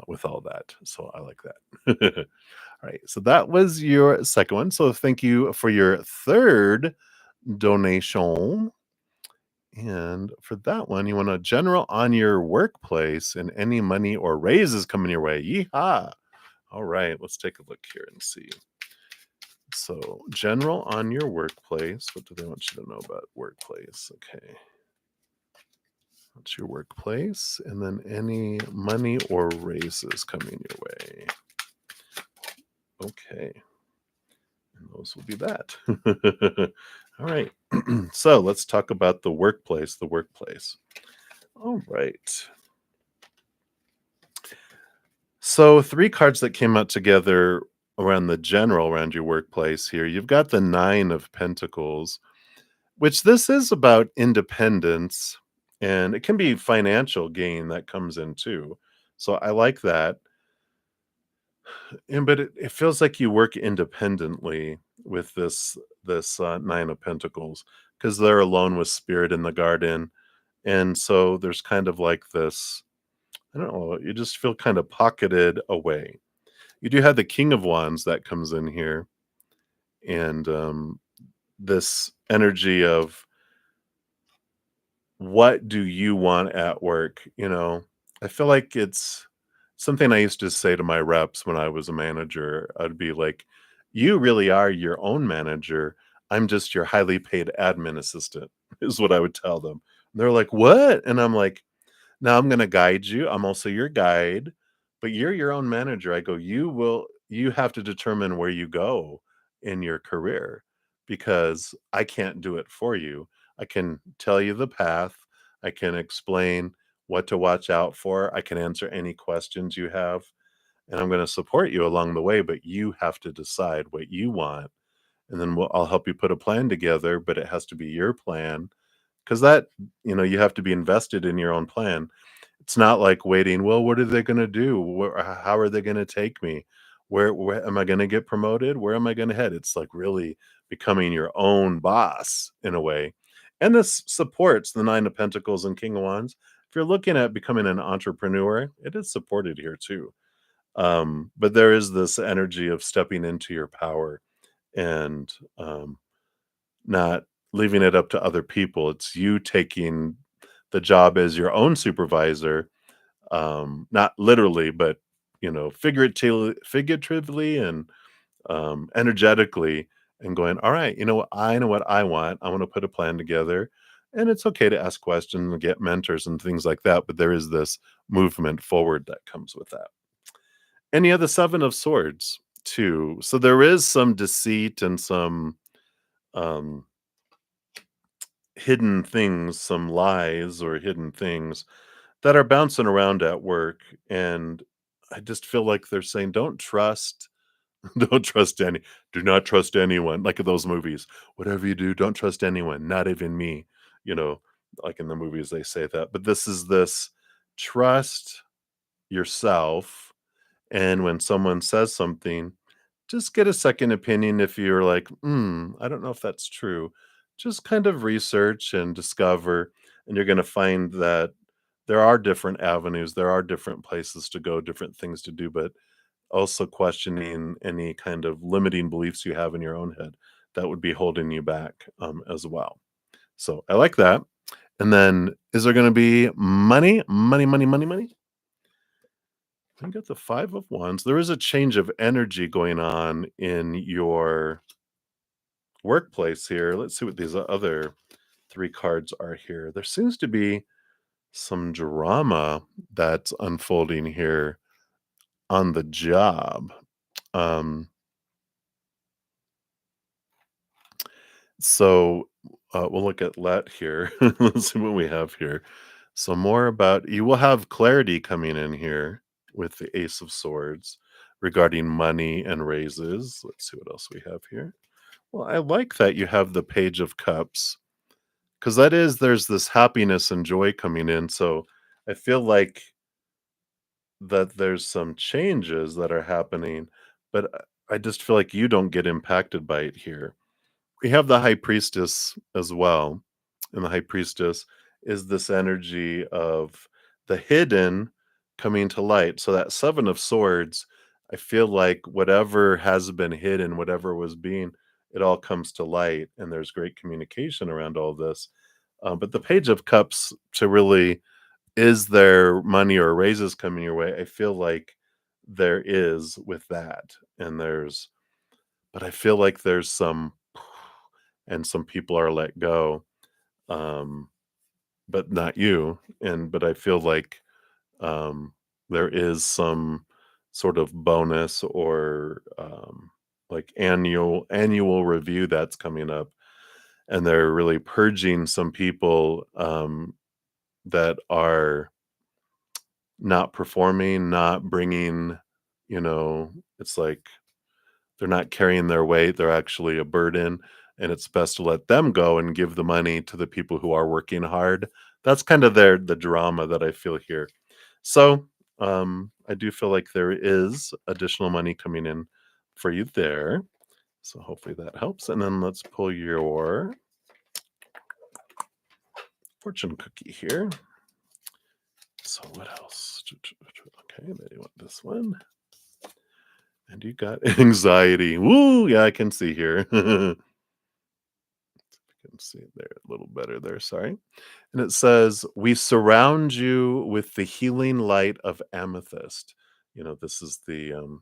with all that. So I like that. All right, so that was your second one. So thank you for your third donation. And for that one, you want a general on your workplace and any money or raises coming your way. Yeehaw. All right, let's take a look here and see. So, general on your workplace. What do they want you to know about workplace? Okay. That's your workplace. And then any money or raises coming your way. Okay. And those will be that. All right. So, let's talk about the workplace. The workplace. All right. So, three cards that came out together around the general around your workplace here. You've got the Nine of Pentacles, which this is about independence, and it can be financial gain that comes in too. So I like that. And but it feels like you work independently with this Nine of Pentacles because they're alone with spirit in the garden. And so there's kind of like this, I don't know, you just feel kind of pocketed away. You do have the King of Wands that comes in here, and this energy of what do you want at work? I feel like it's something I used to say to my reps when I was a manager. I'd be like, you really are your own manager. I'm just your highly paid admin assistant, is what I would tell them. And they're like, what? And I'm like, now I'm gonna guide you. I'm also your guide, but you're your own manager. I go, you have to determine where you go in your career because I can't do it for you. I can tell you the path. I can explain what to watch out for. I can answer any questions you have, and I'm going to support you along the way, but you have to decide what you want. And then I'll help you put a plan together, but it has to be your plan because you have to be invested in your own plan. It's not like waiting, well, what are they gonna do? How are they gonna take me? Where am I gonna get promoted? Where am I gonna head? It's like really becoming your own boss in a way. And this supports the Nine of Pentacles and King of Wands. If you're looking at becoming an entrepreneur, it is supported here too. But there is this energy of stepping into your power and not leaving it up to other people. It's you taking the job as your own supervisor, not literally, but figuratively and energetically, and going, all right, you know what, I know what I want. I want to put a plan together, and it's okay to ask questions and get mentors and things like that. But there is this movement forward that comes with that. And you have the Seven of Swords too. So there is some deceit and some um, hidden things, some lies or hidden things that are bouncing around at work, and I just feel like they're saying, "Don't trust don't trust any do not trust anyone," like in those movies. "Whatever you do, don't trust anyone, not even me." You know, like in the movies, they say that, but this trust yourself, and when someone says something, just get a second opinion if you're like, I don't know if that's true." Just kind of research and discover, and you're gonna find that there are different avenues, there are different places to go, different things to do, but also questioning any kind of limiting beliefs you have in your own head that would be holding you back, as well. So I like that. And then, is there going to be money, money, money, money, money? I got the Five of Wands. There is a change of energy going on in your workplace here. Let's see what these other three cards are here. There seems to be some drama that's unfolding here on the job. Um, so we'll look at let here. Let's see what we have here. So more about you will have clarity coming in here with the Ace of Swords regarding money and raises. Let's see what else we have here. Well, I like that you have the Page of Cups because there's this happiness and joy coming in. So I feel like that there's some changes that are happening, but I just feel like you don't get impacted by it here. We have the High Priestess as well, and the High Priestess is this energy of the hidden coming to light. So that Seven of Swords, I feel like whatever has been hidden, whatever was being, it all comes to light, and there's great communication around all this. But the Page of Cups to really is there money or raises coming your way? I feel like there is with that, and but I feel like there's some and some people are let go, um, but not you, but I feel like, um, there is some sort of bonus or, like, annual review that's coming up, and they're really purging some people, that are not performing, not bringing, you know, it's like they're not carrying their weight, they're actually a burden, and it's best to let them go and give the money to the people who are working hard. That's kind of the drama that I feel here. So, I do feel like there is additional money coming in for you there. So hopefully that helps. And then let's pull your fortune cookie here. So what else? Okay, maybe want this one. And you got anxiety. Woo! Yeah, I can see here. I can see it there a little better there. Sorry. And it says, "We surround you with the healing light of amethyst." This is the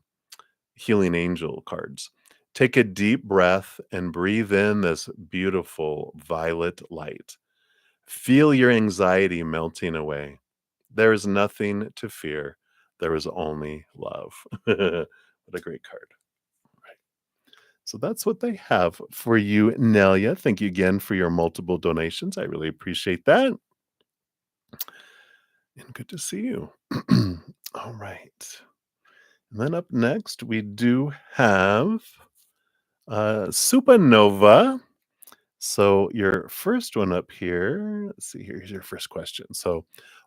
healing angel cards. Take a deep breath and breathe in this beautiful violet light. Feel your anxiety melting away. There is nothing to fear. There is only love. What a great card. Right. So that's what they have for you, Nelia. Thank you again for your multiple donations. I really appreciate that. And good to see you. All right. And then up next, we do have Supernova. So your first one up here, let's see, here's your first question. So,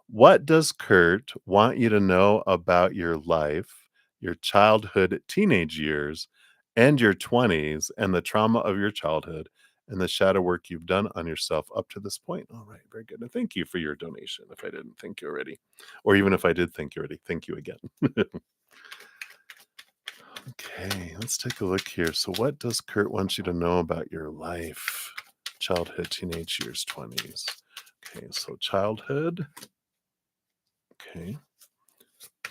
what does Kurt want you to know about your life, your childhood, teenage years, and your 20s, and the trauma of your childhood, and the shadow work you've done on yourself up to this point? All right, very good. And thank you for your donation. If I didn't thank you already, or even if I did thank you already, thank you again. Okay, let's take a look here. So, what does Kurt want you to know about your life? Childhood, teenage years, 20s. Okay, so childhood. Okay.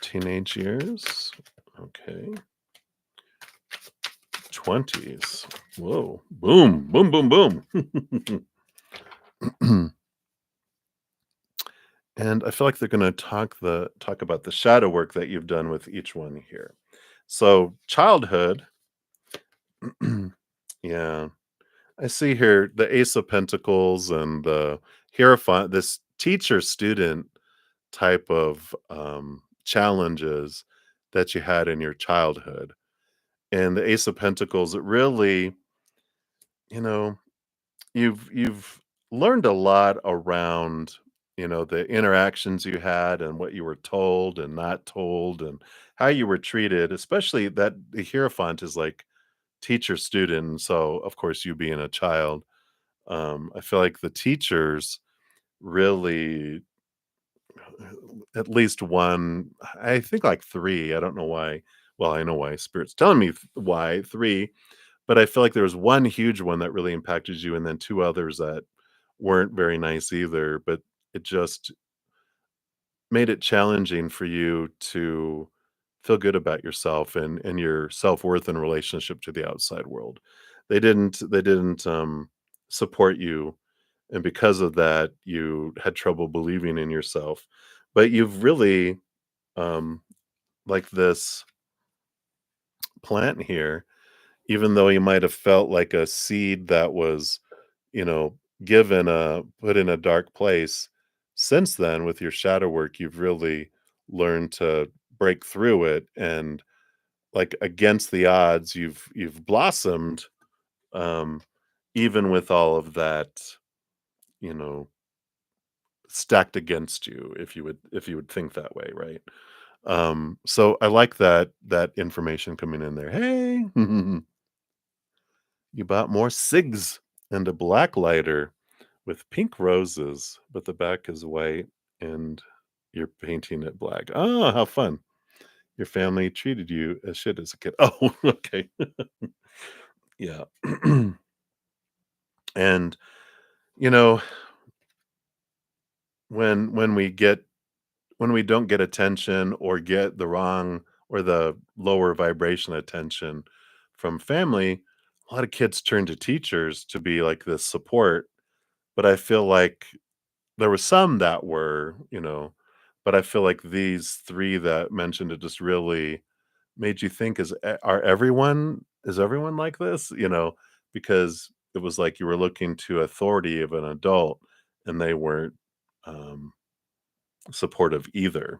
Teenage years. Okay. 20s. Whoa. Boom, boom, boom, boom. And I feel like they're going to talk about the shadow work that you've done with each one here. So, childhood. Yeah. I see here the Ace of Pentacles and the Hierophant, this teacher student type of challenges that you had in your childhood. And the Ace of Pentacles, it really, you know, you've learned a lot around, the interactions you had and what you were told and not told and how you were treated, especially that the Hierophant is like teacher student. So of course you being a child, I feel like the teachers really at least one, I think like 3, I don't know why. Well, I know why, Spirit's telling me why 3, but I feel like there was one huge one that really impacted you and then 2 others that weren't very nice either, but it just made it challenging for you to feel good about yourself and your self-worth in relationship to the outside world. They didn't support you, and because of that, you had trouble believing in yourself. But you've really, um, like this plant here, even though you might have felt like a seed that was, you know, put in a dark place, since then, with your shadow work, you've really learned to break through it and, like, against the odds, you've blossomed, um, even with all of that, you know, stacked against you, if you would think that way, right? So I like that information coming in there. Hey, you bought more cigs and a black lighter with pink roses, but the back is white and you're painting it black. Oh, how fun. Your family treated you as shit as a kid. Oh, okay. Yeah. And you know, when when we don't get attention or get the wrong or the lower vibration attention from family, a lot of kids turn to teachers to be like this support. But I feel like there were some that were, but I feel like these 3 that mentioned it just really made you think, is everyone like this? Because it was like you were looking to authority of an adult and they weren't, um, supportive either.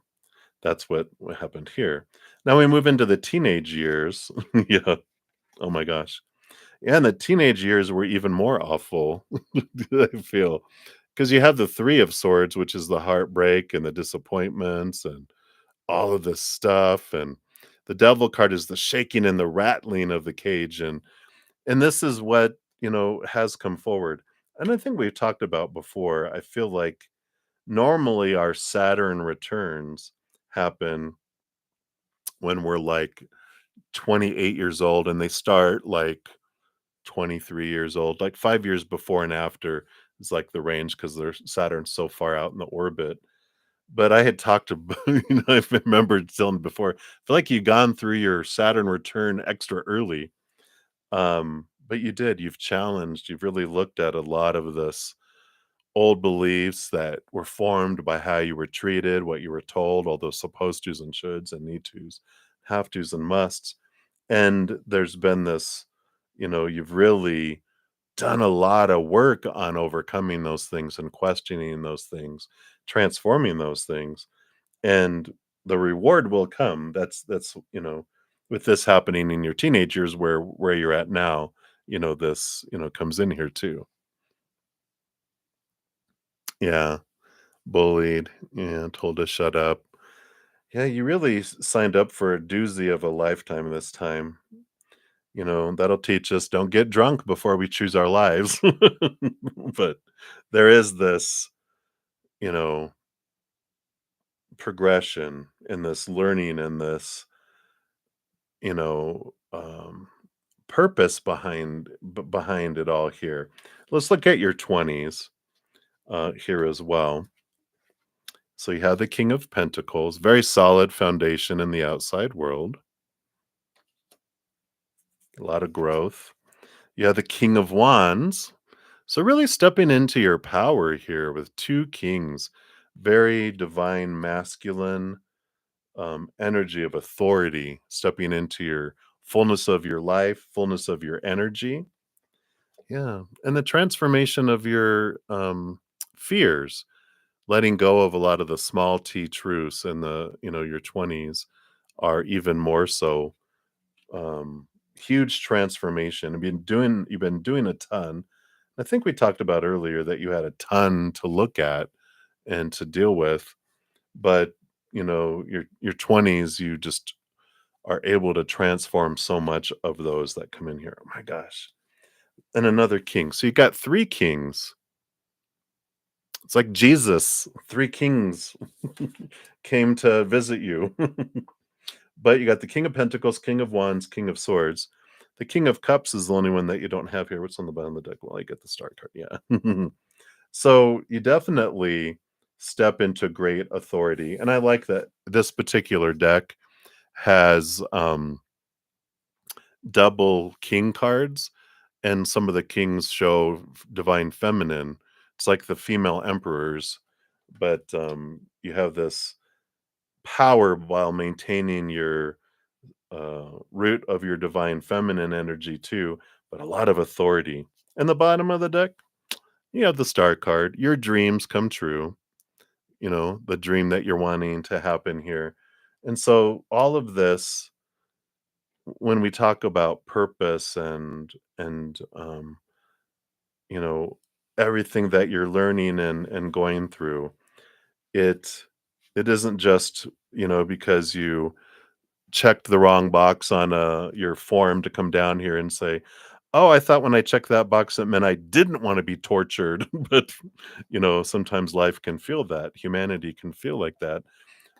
That's what happened here. Now we move into the teenage years. Yeah. Oh my gosh. Yeah, and the teenage years were even more awful, I feel, because you have the 3 of swords, which is the heartbreak and the disappointments and all of this stuff, and the devil card is the shaking and the rattling of the cage, and this is what, has come forward. And I think we've talked about before, I feel like normally our Saturn returns happen when we're, like, 28 years old, and they start, like, 23 years old, like 5 years before and after is like the range because their Saturn's so far out in the orbit. But I had talked to, I remember telling before, I feel like you've gone through your Saturn return extra early. But you've really looked at a lot of this old beliefs that were formed by how you were treated, what you were told, all those supposed tos and shoulds and need tos, have tos and musts. And there's been this, you've really done a lot of work on overcoming those things and questioning those things, transforming those things, and the reward will come. That's with this happening in your teenagers where you're at now, this, comes in here too. Yeah, bullied, yeah, told to shut up. Yeah, you really signed up for a doozy of a lifetime this time. That'll teach us don't get drunk before we choose our lives. But there is this, you know, progression and this learning and this, you know, um, purpose behind it all here. Let's look at your 20s here as well. So you have the King of Pentacles, very solid foundation in the outside world, a lot of growth. You have the King of Wands. So really stepping into your power here with 2 kings, very divine masculine energy of authority, stepping into your fullness of your life, fullness of your energy. Yeah. And the transformation of your fears, letting go of a lot of the small t truths and your 20s are even more so, huge transformation. You've been doing a ton. I think we talked about earlier that you had a ton to look at and to deal with, but your 20s, you just are able to transform so much of those that come in here. Oh my gosh. And another king. So you got 3 kings, It's like Jesus, 3 kings came to visit you. But you got the King of Pentacles, King of Wands, King of Swords. The King of Cups is the only one that you don't have here. What's on the bottom of the deck? Well, I get the star card. Yeah. So you definitely step into great authority. And I like that this particular deck has double king cards, and some of the kings show divine feminine. It's like the female emperors, but you have this power while maintaining your root of your divine feminine energy too, but a lot of authority. And the bottom of the deck, you have the star card. Your dreams come true, the dream that you're wanting to happen here. And so all of this, when we talk about purpose and you know, everything that you're learning and going through, it it isn't just, because you checked the wrong box on your form to come down here and say, "Oh, I thought when I checked that box, it meant I didn't want to be tortured." But, sometimes life can feel that. Humanity can feel like that.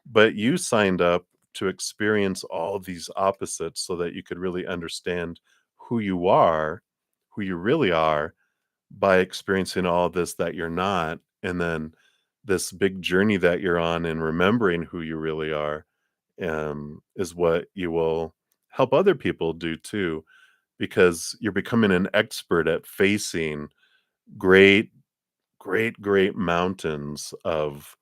But you signed up to experience all these opposites so that you could really understand who you are, who you really are, by experiencing all this that you're not. And then this big journey that you're on and remembering who you really are is what you will help other people do too, because you're becoming an expert at facing great, great, great mountains of,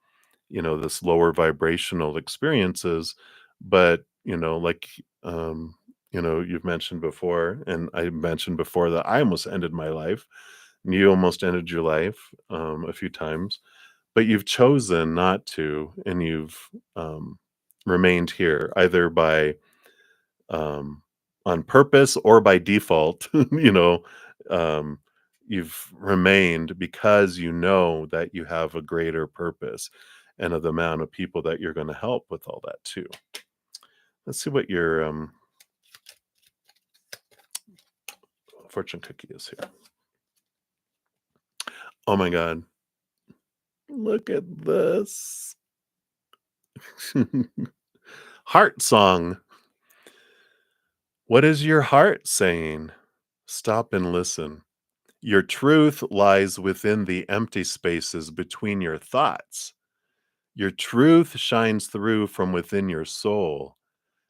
this lower vibrational experiences. But, like, you've mentioned before, and I mentioned before that I almost ended my life, and you almost ended your life a few times, but you've chosen not to, and you've remained here either by um, on purpose or by default. Um, you've remained because you know that you have a greater purpose and of the amount of people that you're going to help with all that too. Let's see what your fortune cookie is here. Oh my God. Look at this. Heart song. What is your heart saying? Stop and listen. Your truth lies within the empty spaces between your thoughts. Your truth shines through from within your soul.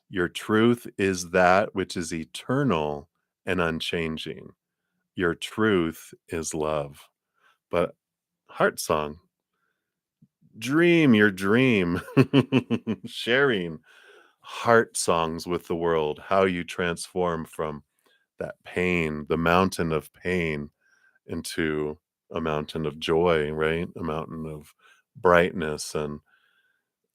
Your truth is that which is eternal and unchanging. Your truth is love. But heart song, dream your dream. Sharing heart songs with the world, how you transform from that pain, the mountain of pain, into a mountain of joy, right? A mountain of brightness. And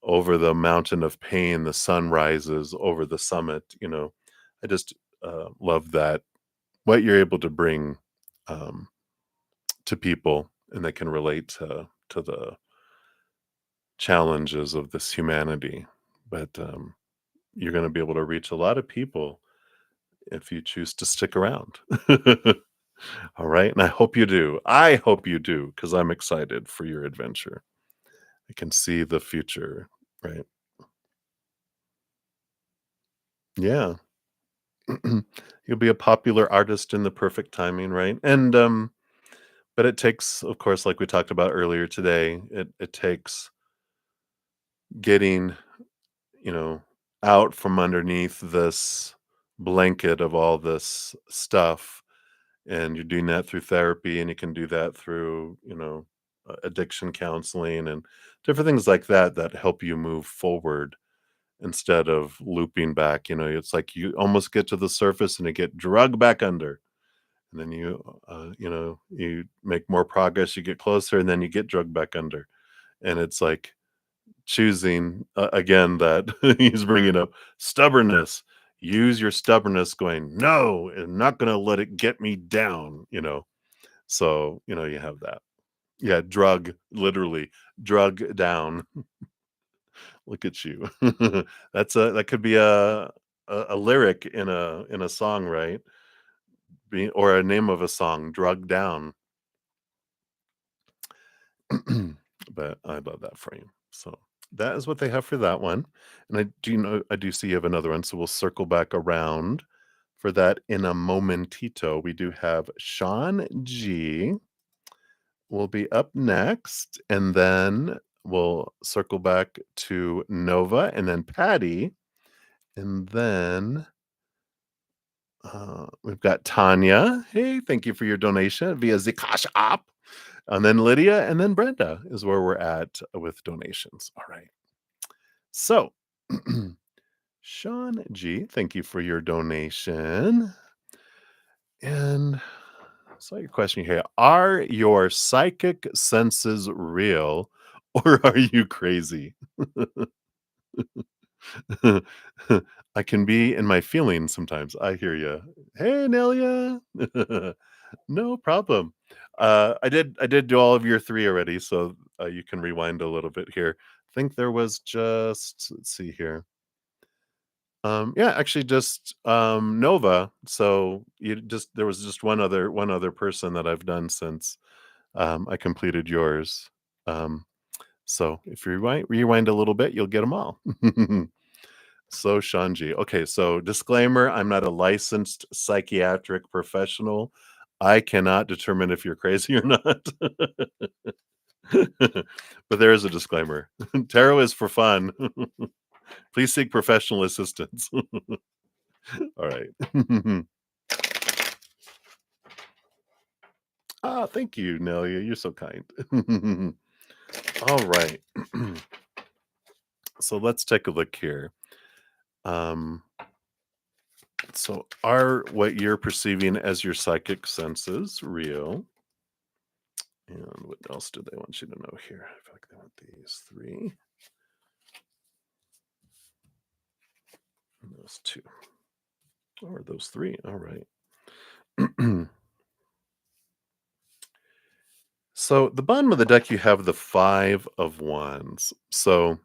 over the mountain of pain, the sun rises over the summit. I just love that, what you're able to bring um, to people, and that can relate to the challenges of this humanity. But you're going to be able to reach a lot of people if you choose to stick around. All right. And I hope you do. I hope you do, because I'm excited for your adventure. I can see the future. Right. Yeah. You'll be a popular artist in the perfect timing, right? And but it takes, of course, like we talked about earlier today, it takes getting, you know, out from underneath this blanket of all this stuff. And you're doing that through therapy, and you can do that through, addiction counseling and different things like that that help you move forward instead of looping back. It's like you almost get to the surface and you get drugged back under. And then you make more progress, you get closer, and then you get drugged back under. And it's like choosing again that he's bringing up stubbornness. Use your stubbornness, going, no, I'm not going to let it get me down. So, you have that. Yeah, drug, literally, drug down. Look at you. That could be a lyric in a song, right? Or a name of a song, drug down. But I love that frame. So that is what they have for that one. And I do see you have another one, so we'll circle back around for that in a momentito. We do have Sean G will be up next, and then we'll circle back to Nova and then Patty, and then we've got Tanya. Hey, thank you for your donation via the CashApp. And then Lydia, and then Brenda is where we're at with donations. All right. So, Sean G, thank you for your donation. And I saw your question here. Are your psychic senses real or are you crazy? I can be in my feelings sometimes. I hear you. Hey, Nelia. No problem. I did do all of your 3 already, so, you can rewind a little bit here. I think there was just let's see here. Yeah, actually just, Nova. So, you just there was just one other person that I've done since, I completed yours. Um, so if you rewind a little bit, you'll get them all. So, Shanji. Okay, so disclaimer, I'm not a licensed psychiatric professional. I cannot determine if you're crazy or not. But there is a disclaimer. Tarot is for fun. Please seek professional assistance. All right. Ah, thank you, Nelia. You're so kind. All right. So let's take a look here. Um, so are what you're perceiving as your psychic senses real? And what else do they want you to know here? I feel like they want these 3. And those 2. Or those 3. All right. So the bottom of the deck, you have the 5 of Wands. So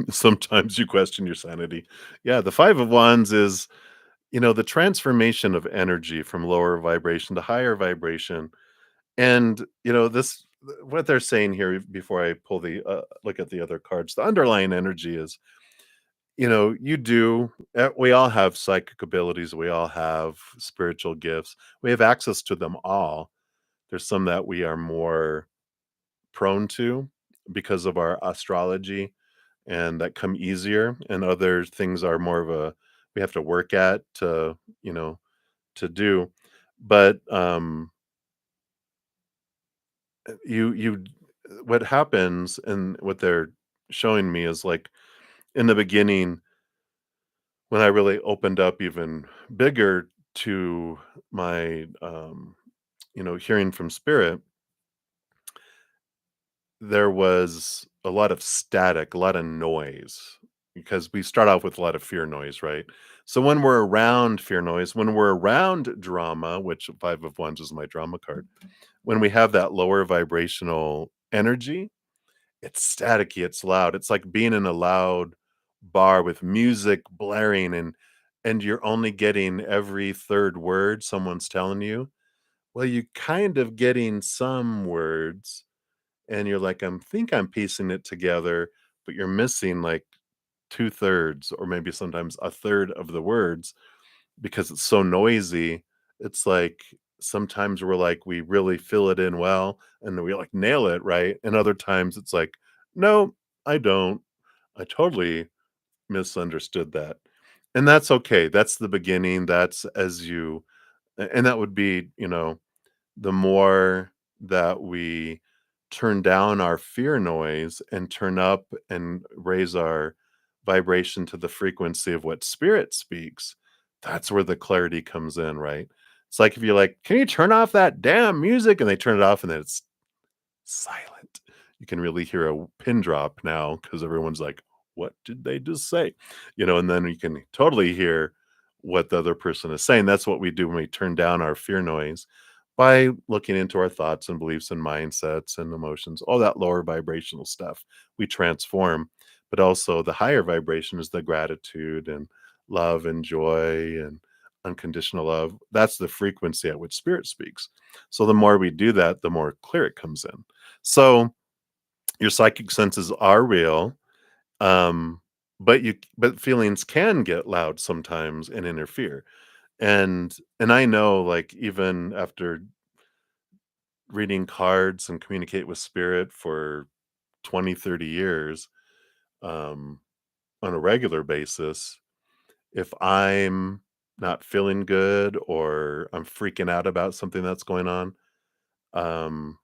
sometimes you question your sanity. Yeah, the 5 of Wands is, the transformation of energy from lower vibration to higher vibration. And, this what they're saying here before I pull the look at the other cards, the underlying energy is, we all have psychic abilities, we all have spiritual gifts. We have access to them all. There's some that we are more prone to because of our astrology and that come easier, and other things are more of a we have to work at to do. But you what happens and what they're showing me is like in the beginning when I really opened up even bigger to my hearing from spirit, there was a lot of static, a lot of noise, because we start off with a lot of fear noise, right? So when we're around fear noise, when we're around drama, which 5 of Wands is my drama card, when we have that lower vibrational energy, it's staticky, it's loud. It's like being in a loud bar with music blaring and you're only getting every third word someone's telling you. Well, you kind of getting some words and you're like, I'm piecing it together, but you're missing like 2/3 or maybe sometimes a third of the words because it's so noisy. It's like sometimes we're like we really fill it in well and we like nail it, right? And other times it's like, no, I don't. I totally misunderstood that. And that's okay. That's the beginning. That's as you and that would be, the more that we turn down our fear noise and turn up and raise our vibration to the frequency of what spirit speaks, that's where the clarity comes in, right? It's like if you're like, can you turn off that damn music? And they turn it off and then it's silent. You can really hear a pin drop now because everyone's like, what did they just say? And then you can totally hear what the other person is saying. That's what we do when we turn down our fear noise by looking into our thoughts and beliefs and mindsets and emotions, all that lower vibrational stuff. We transform, but also the higher vibration is the gratitude and love and joy and unconditional love. That's the frequency at which spirit speaks. So the more we do that, the more clear it comes in. So your psychic senses are real, um, but feelings can get loud sometimes and interfere. And I know, like, even after reading cards and communicate with spirit for 20, 30 years, um, on a regular basis, if I'm not feeling good or I'm freaking out about something that's going on, um,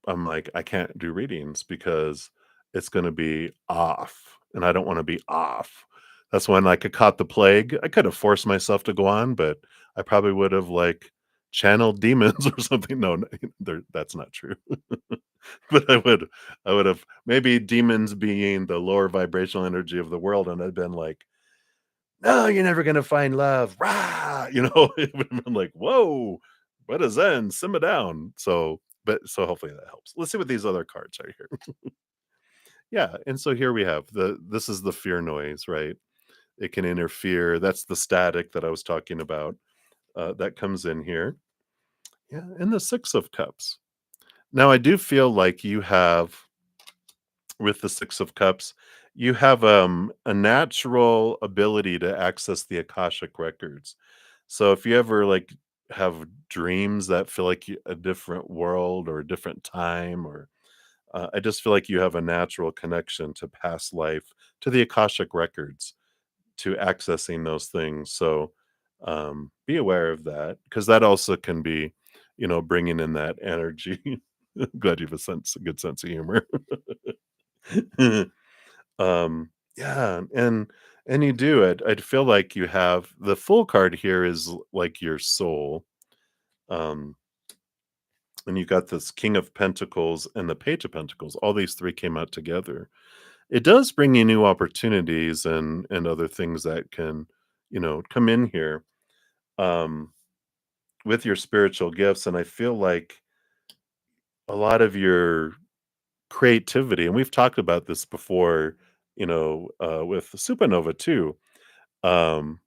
I'm like, I can't do readings because it's gonna be off, and I don't wanna be off. That's when, like, I caught the plague. I could have forced myself to go on, but I probably would have, like, channeled demons or something. No, that's not true. But I would have maybe demons being the lower vibrational energy of the world, and I'd been like, "No, you're never gonna find love, rah!" It would have been like, "Whoa, what a zen, simmer down." So hopefully that helps. Let's see what these other cards are here. Yeah, and so here we have this is the fear noise, right? It can interfere. That's the static that I was talking about, that comes in here. Yeah, and the 6 of Cups. Now I do feel like you have with the 6 of Cups, you have, a natural ability to access the Akashic records. So if you ever, like, have dreams that feel like a different world or a different time, or I just feel like you have a natural connection to past life, to the Akashic records, to accessing those things. So be aware of that, because that also can be, bringing in that energy. Glad you have a good sense of humor. Yeah, and you do it. I'd feel like you have the full card here is like your soul. Um, and you got this King of Pentacles and the Page of Pentacles. All these three came out together. It does bring you new opportunities and other things that can, come in here, um, with your spiritual gifts. And I feel like a lot of your creativity, and we've talked about this before, with Supernova too. Um,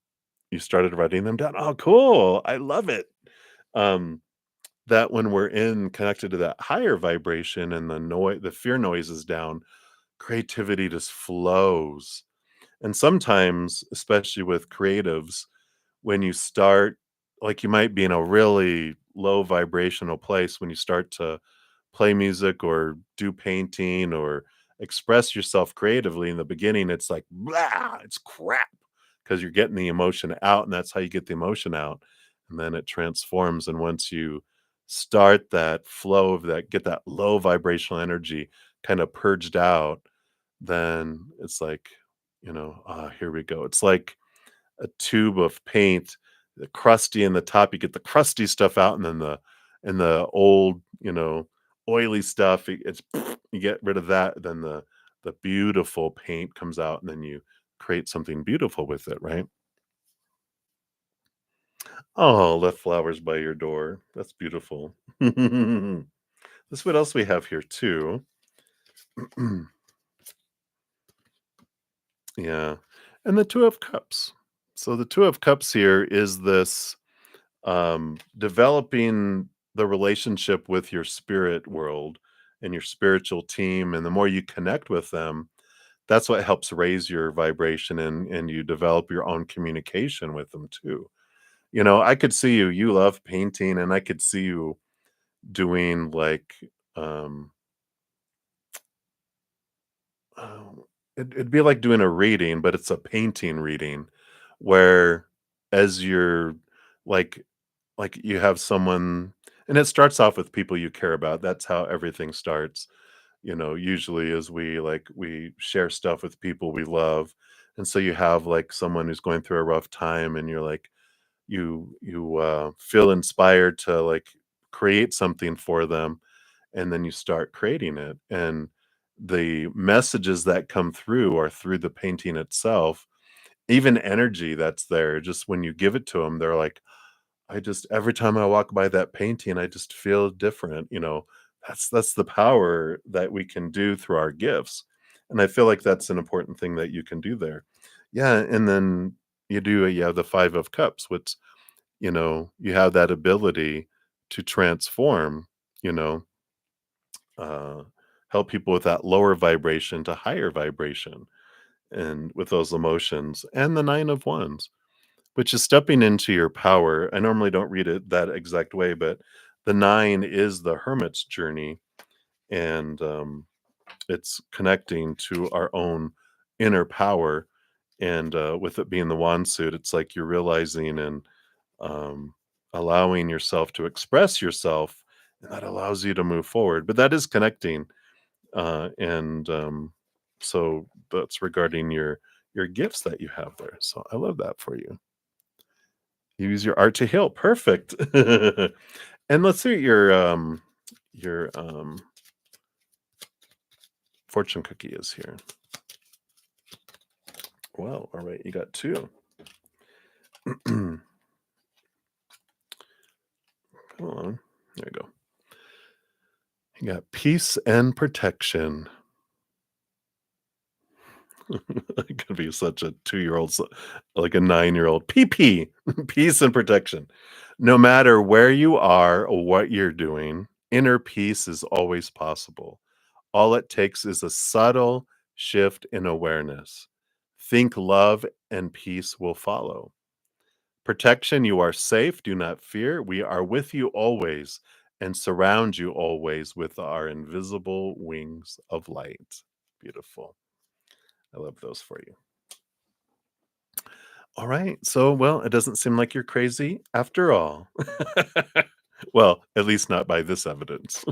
you started writing them down. Oh, cool. I love it. Um, that when we're in connected to that higher vibration and the fear noise is down, creativity just flows. And sometimes, especially with creatives, when you start, like, you might be in a really low vibrational place, when you start to play music or do painting or express yourself creatively, in the beginning it's like blah, it's crap, because you're getting the emotion out, and that's how you get the emotion out, and then it transforms. And once you start that flow of that, get that low vibrational energy kind of purged out, then it's like, here we go. It's like a tube of paint, the crusty in the top, you get the crusty stuff out, and then the old, oily stuff, it's you get rid of that, then the beautiful paint comes out, and then you create something beautiful with it, right? Oh, left flowers by your door. That's beautiful. This what else we have here too. Yeah. And the 2 of Cups. So the 2 of Cups here is this, developing the relationship with your spirit world and your spiritual team, and the more you connect with them, that's what helps raise your vibration, and you develop your own communication with them too. I could see you love painting, and I could see you doing, like, um oh, it'd be like doing a reading, but it's a painting reading, where as you're like you have someone, and it starts off with people you care about. That's how everything starts. Usually as we share stuff with people we love. And so you have, like, someone who's going through a rough time, and you're like, you feel inspired to, like, create something for them, and then you start creating it, and the messages that come through are through the painting itself. Even energy that's there, just when you give it to them, they're like, I just every time I walk by that painting, I just feel different. That's the power that we can do through our gifts. And I feel like that's an important thing that you can do there. Yeah, and then you have the 5 of Cups, which, you have that ability to transform, you know, help people with that lower vibration to higher vibration and with those emotions. And the 9 of Wands, which is stepping into your power. I normally don't read it that exact way, but the 9 is the hermit's journey. And it's connecting to our own inner power. And with it being the wand suit, it's like you're realizing and um, allowing yourself to express yourself, and that allows you to move forward. But that is connecting, and so that's regarding your gifts that you have there. So I love that for you. Use your art to heal. Perfect. And let's see what your fortune cookie is here. Well, all right, you got two. Come on. There you go. You got peace and protection. It could be such a 2-year-old, like a 9-year-old. PP, peace and protection. No matter where you are or what you're doing, inner peace is always possible. All it takes is a subtle shift in awareness. Think love and peace will follow. Protection, you are safe. Do not fear. We are with you always and surround you always with our invisible wings of light. Beautiful. I love those for you. All right. So, well, it doesn't seem like you're crazy after all. Well, at least not by this evidence.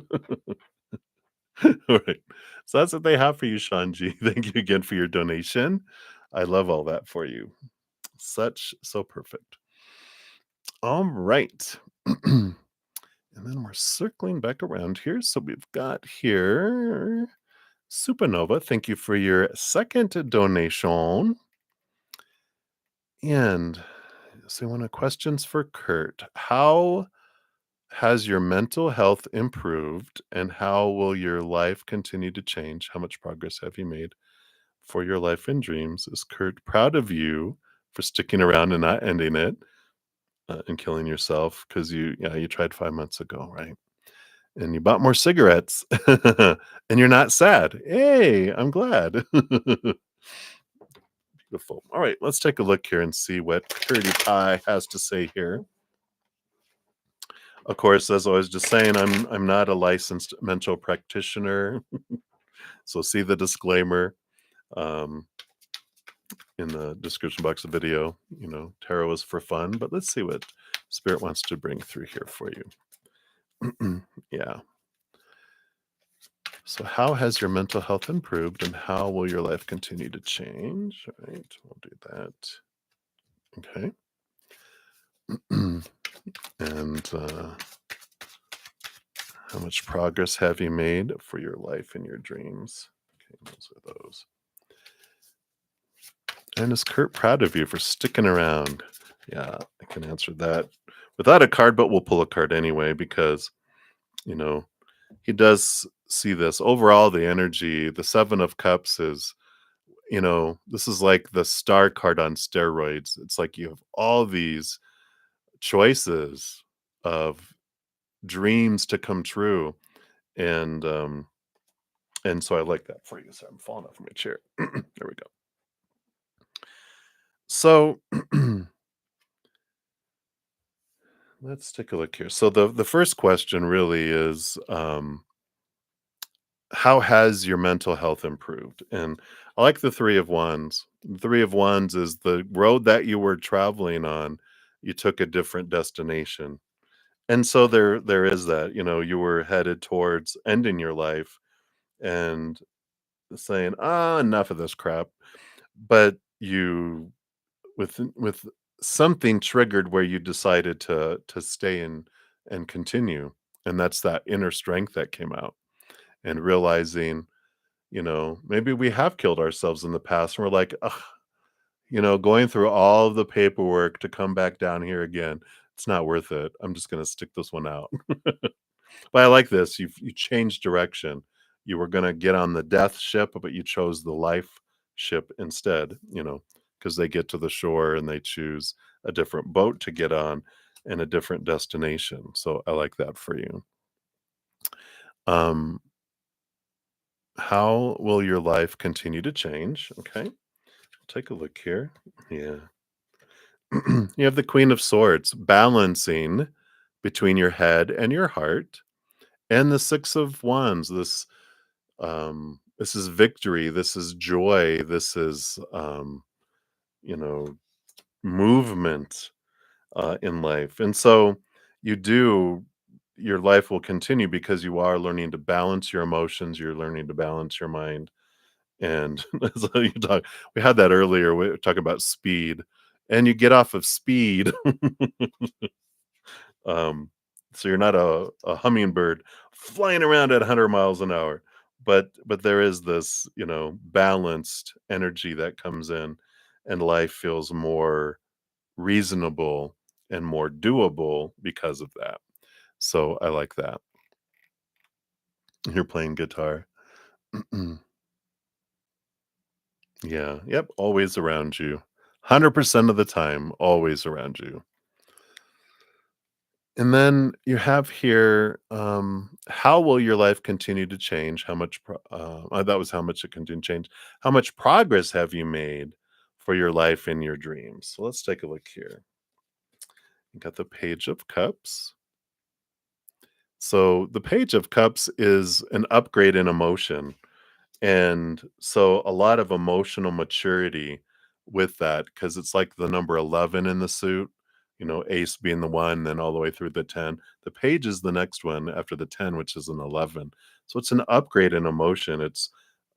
All right. So that's what they have for you, Shanji. Thank you again for your donation. I love all that for you. So perfect. All right. And then we're circling back around here. So we've got here Supernova. Thank you for your second donation. And so one of questions for Kurt. How has your mental health improved and how will your life continue to change? How much progress have you made for your life and dreams? Is Kurt proud of you for sticking around and not ending it and killing yourself? Because you tried 5 months ago, right? And you bought more cigarettes and you're not sad. Hey, I'm glad. Beautiful. All right, let's take a look here and see what Curdy Pie has to say here. Of course, as I was just saying, I'm not a licensed mental practitioner, so see the disclaimer um, in the description box of the video. Tarot is for fun, but let's see what Spirit wants to bring through here for you. Yeah. So how has your mental health improved and how will your life continue to change? All right, we'll do that. Okay. And how much progress have you made for your life and your dreams? Okay, those are those. And is Kurt proud of you for sticking around? Yeah, I can answer that without a card, but we'll pull a card anyway because, he does see this. Overall, the energy, the 7 of Cups is, this is like the star card on steroids. It's like you have all these choices of dreams to come true. And so I like that for you. So I'm falling off my chair. There we go. So let's take a look here. So the first question really is how has your mental health improved? And I like the 3 of Wands. The 3 of Wands is the road that you were traveling on, you took a different destination. And so there is that, you were headed towards ending your life and saying, enough of this crap. But you with something triggered where you decided to stay and continue. And that's that inner strength that came out and realizing, maybe we have killed ourselves in the past and we're like, ugh, going through all of the paperwork to come back down here again, it's not worth it. I'm just going to stick this one out. But I like this. You changed direction. You were going to get on the death ship, but you chose the life ship instead, because they get to the shore and they choose a different boat to get on and a different destination. So I like that for you. Um, How will your life continue to change? Okay, take a look here. Yeah. You have the Queen of Swords balancing between your head and your heart, and the Six of Wands. This is victory. This is joy. This is you know movement in life, and so you do. Your life will continue because you are learning to balance your emotions. You're learning to balance your mind. And so we had that earlier. We were talking about speed, and you get off of speed. um, so you're not a hummingbird flying around at 100 miles an hour, but there is this balanced energy that comes in, and life feels more reasonable and more doable because of that. So I like that. You're playing guitar. Yeah. Yep. Always around you. 100% of the time, always around you. And then you have here, how will your life continue to change? That was how much it continue to change. How much progress have you made for your life and your dreams? So let's take a look here. You got the Page of Cups. So the Page of Cups is an upgrade in emotion. And so a lot of emotional maturity with that, because it's like the number 11 in the suit, ace being the one, then all the way through the 10. The page is the next one after the 10, which is an 11. So it's an upgrade in emotion. It's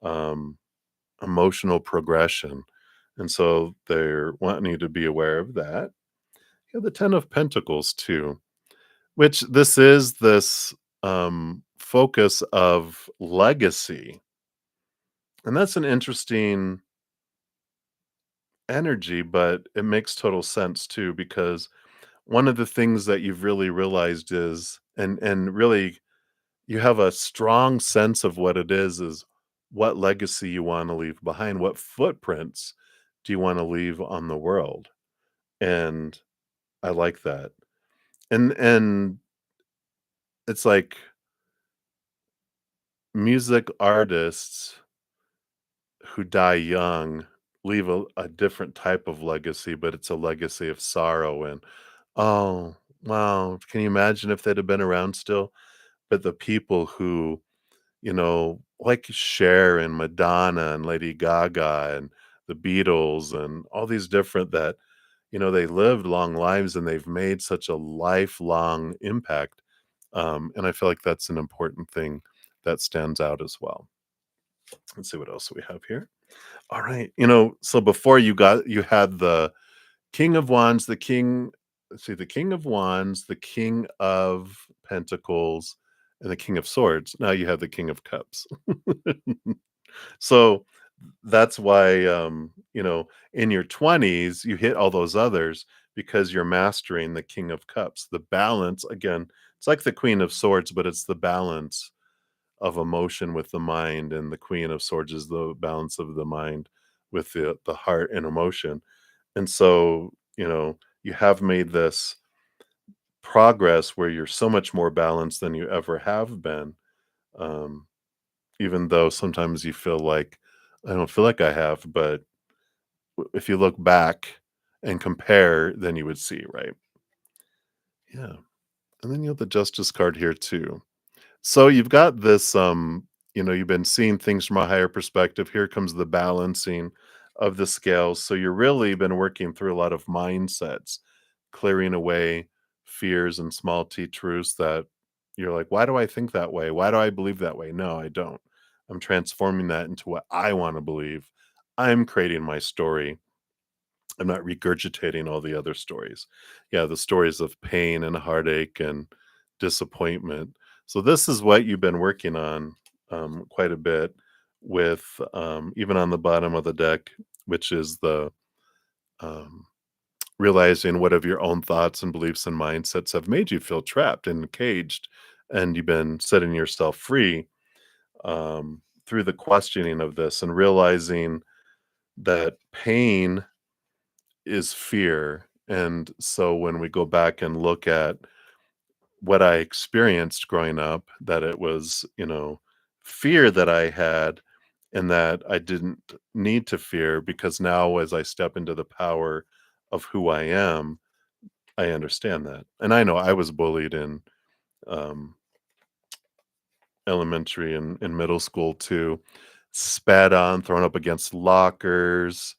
um, emotional progression. And so they're wanting you to be aware of that. You have the 10 of Pentacles too, which this focus of legacy. And that's an interesting energy, but it makes total sense too, because one of the things that you've really realized is, and really you have a strong sense of what it is what legacy you want to leave behind, what footprints do you want to leave on the world. And I like that. And it's like music artists who die young leave a different type of legacy, but it's a legacy of sorrow. And oh, wow, can you imagine if they'd have been around still? But the people who, like Cher and Madonna and Lady Gaga and the Beatles and all these different that, they lived long lives and they've made such a lifelong impact. And I feel like that's an important thing that stands out as well. Let's see what else we have here. All right. So before you had the King of Wands, the King of Wands, the King of Pentacles, and the King of Swords. Now you have the King of Cups. So that's why, in your 20s, you hit all those others because you're mastering the King of Cups. The balance, again, it's like the Queen of Swords, but it's the balance of emotion with the mind, and the Queen of Swords is the balance of the mind with the heart and emotion. And so, you have made this progress where you're so much more balanced than you ever have been. Um, Even though sometimes you feel like, I don't feel like I have, but if you look back and compare, then you would see, right? Yeah. And then you have the Justice card here too. So you've got this, you've been seeing things from a higher perspective. Here comes the balancing of the scales. So you're really been working through a lot of mindsets, clearing away fears and small t truths that you're like, why do I think that way? Why do I believe that way? No, I don't. I'm transforming that into what I want to believe. I'm creating my story. I'm not regurgitating all the other stories. Yeah, the stories of pain and heartache and disappointment. So this is what you've been working on quite a bit with, even on the bottom of the deck, which is the um, realizing what of your own thoughts and beliefs and mindsets have made you feel trapped and caged, and you've been setting yourself free through the questioning of this and realizing that pain is fear. And so when we go back and look at what I experienced growing up, that it was, fear that I had and that I didn't need to fear, because now as I step into the power of who I am, I understand that. And I know I was bullied in um, elementary and middle school too, spat on, thrown up against lockers,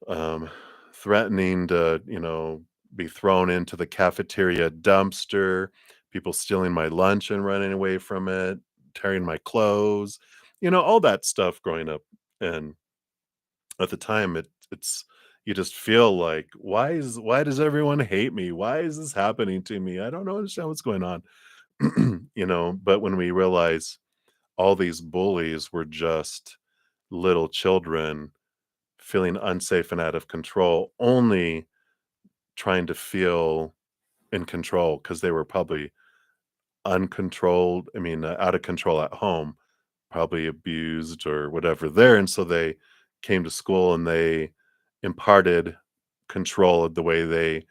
um, threatening to, be thrown into the cafeteria dumpster, people stealing my lunch and running away from it, tearing my clothes, all that stuff growing up. And at the time, it's you just feel like, why does everyone hate me? Why is this happening to me? I don't understand what's going on. But when we realize all these bullies were just little children feeling unsafe and out of control, only trying to feel in control because they were probably uncontrolled. I mean, out of control at home, probably abused or whatever there. And so they came to school and they imparted control of the way they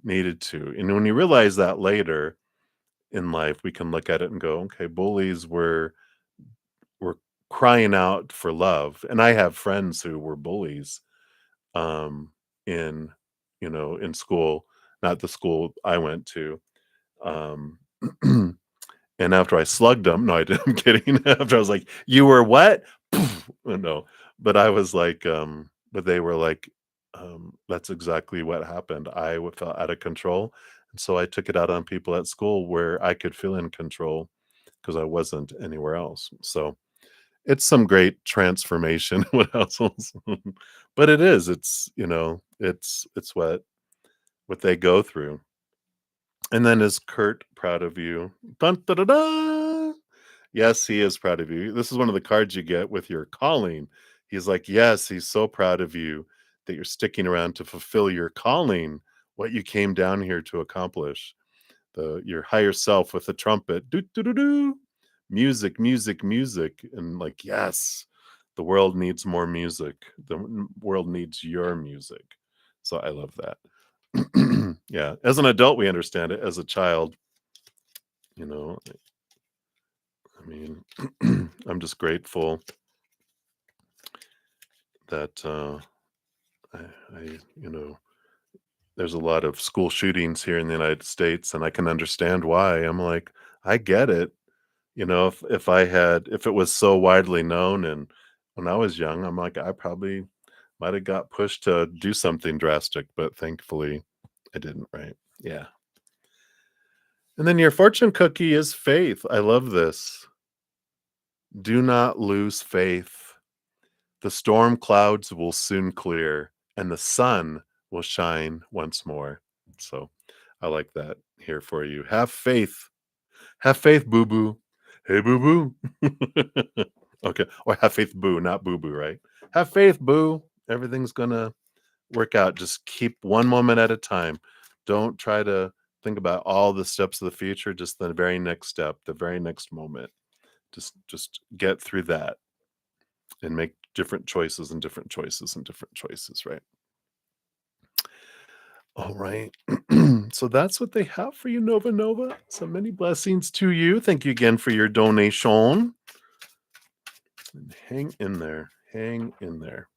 needed to. And when you realize that later in life, we can look at it and go, okay, bullies were crying out for love. And I have friends who were bullies um, in, in school, not the school I went to. Um, and after I slugged them, no, I didn't. I'm kidding. After I was like, "You were what?" Poof. No, but I was like, but they were like, "That's exactly what happened. Felt out of control, and so I took it out on people at school where I could feel in control because I wasn't anywhere else." So it's some great transformation. What else? But it is. It's what they go through. And then is Kurt proud of you? Dun, da, da, da. Yes, he is proud of you. This is one of the cards you get with your calling. He's like, yes, he's so proud of you that you're sticking around to fulfill your calling, what you came down here to accomplish. Your higher self with the trumpet, do do do do, music, music, music, and like, yes, the world needs more music. The world needs your music. So I love that. Yeah, as an adult, we understand it. As a child, you know, I mean, I'm just grateful that I, I, you know, there's a lot of school shootings here in the United States, and I can understand why. I'm like, I get it. If it was so widely known, and when I was young, I'm like, I probably might have got pushed to do something drastic, but thankfully I didn't. Right? Yeah. And then your fortune cookie is faith. I love this. Do not lose faith. The storm clouds will soon clear, and the sun will shine once more. So I like that here for you. Have faith. Have faith, boo boo. Hey, boo boo. Okay. Or have faith, boo, not boo boo, right? Have faith, boo. Everything's going to work out. Just keep one moment at a time. Don't try to think about all the steps of the future, just the very next step, the very next moment. Just get through that and make different choices and different choices and different choices, right? All right. So that's what they have for you, Nova Nova. So many blessings to you. Thank you again for your donation. And hang in there. Hang in there.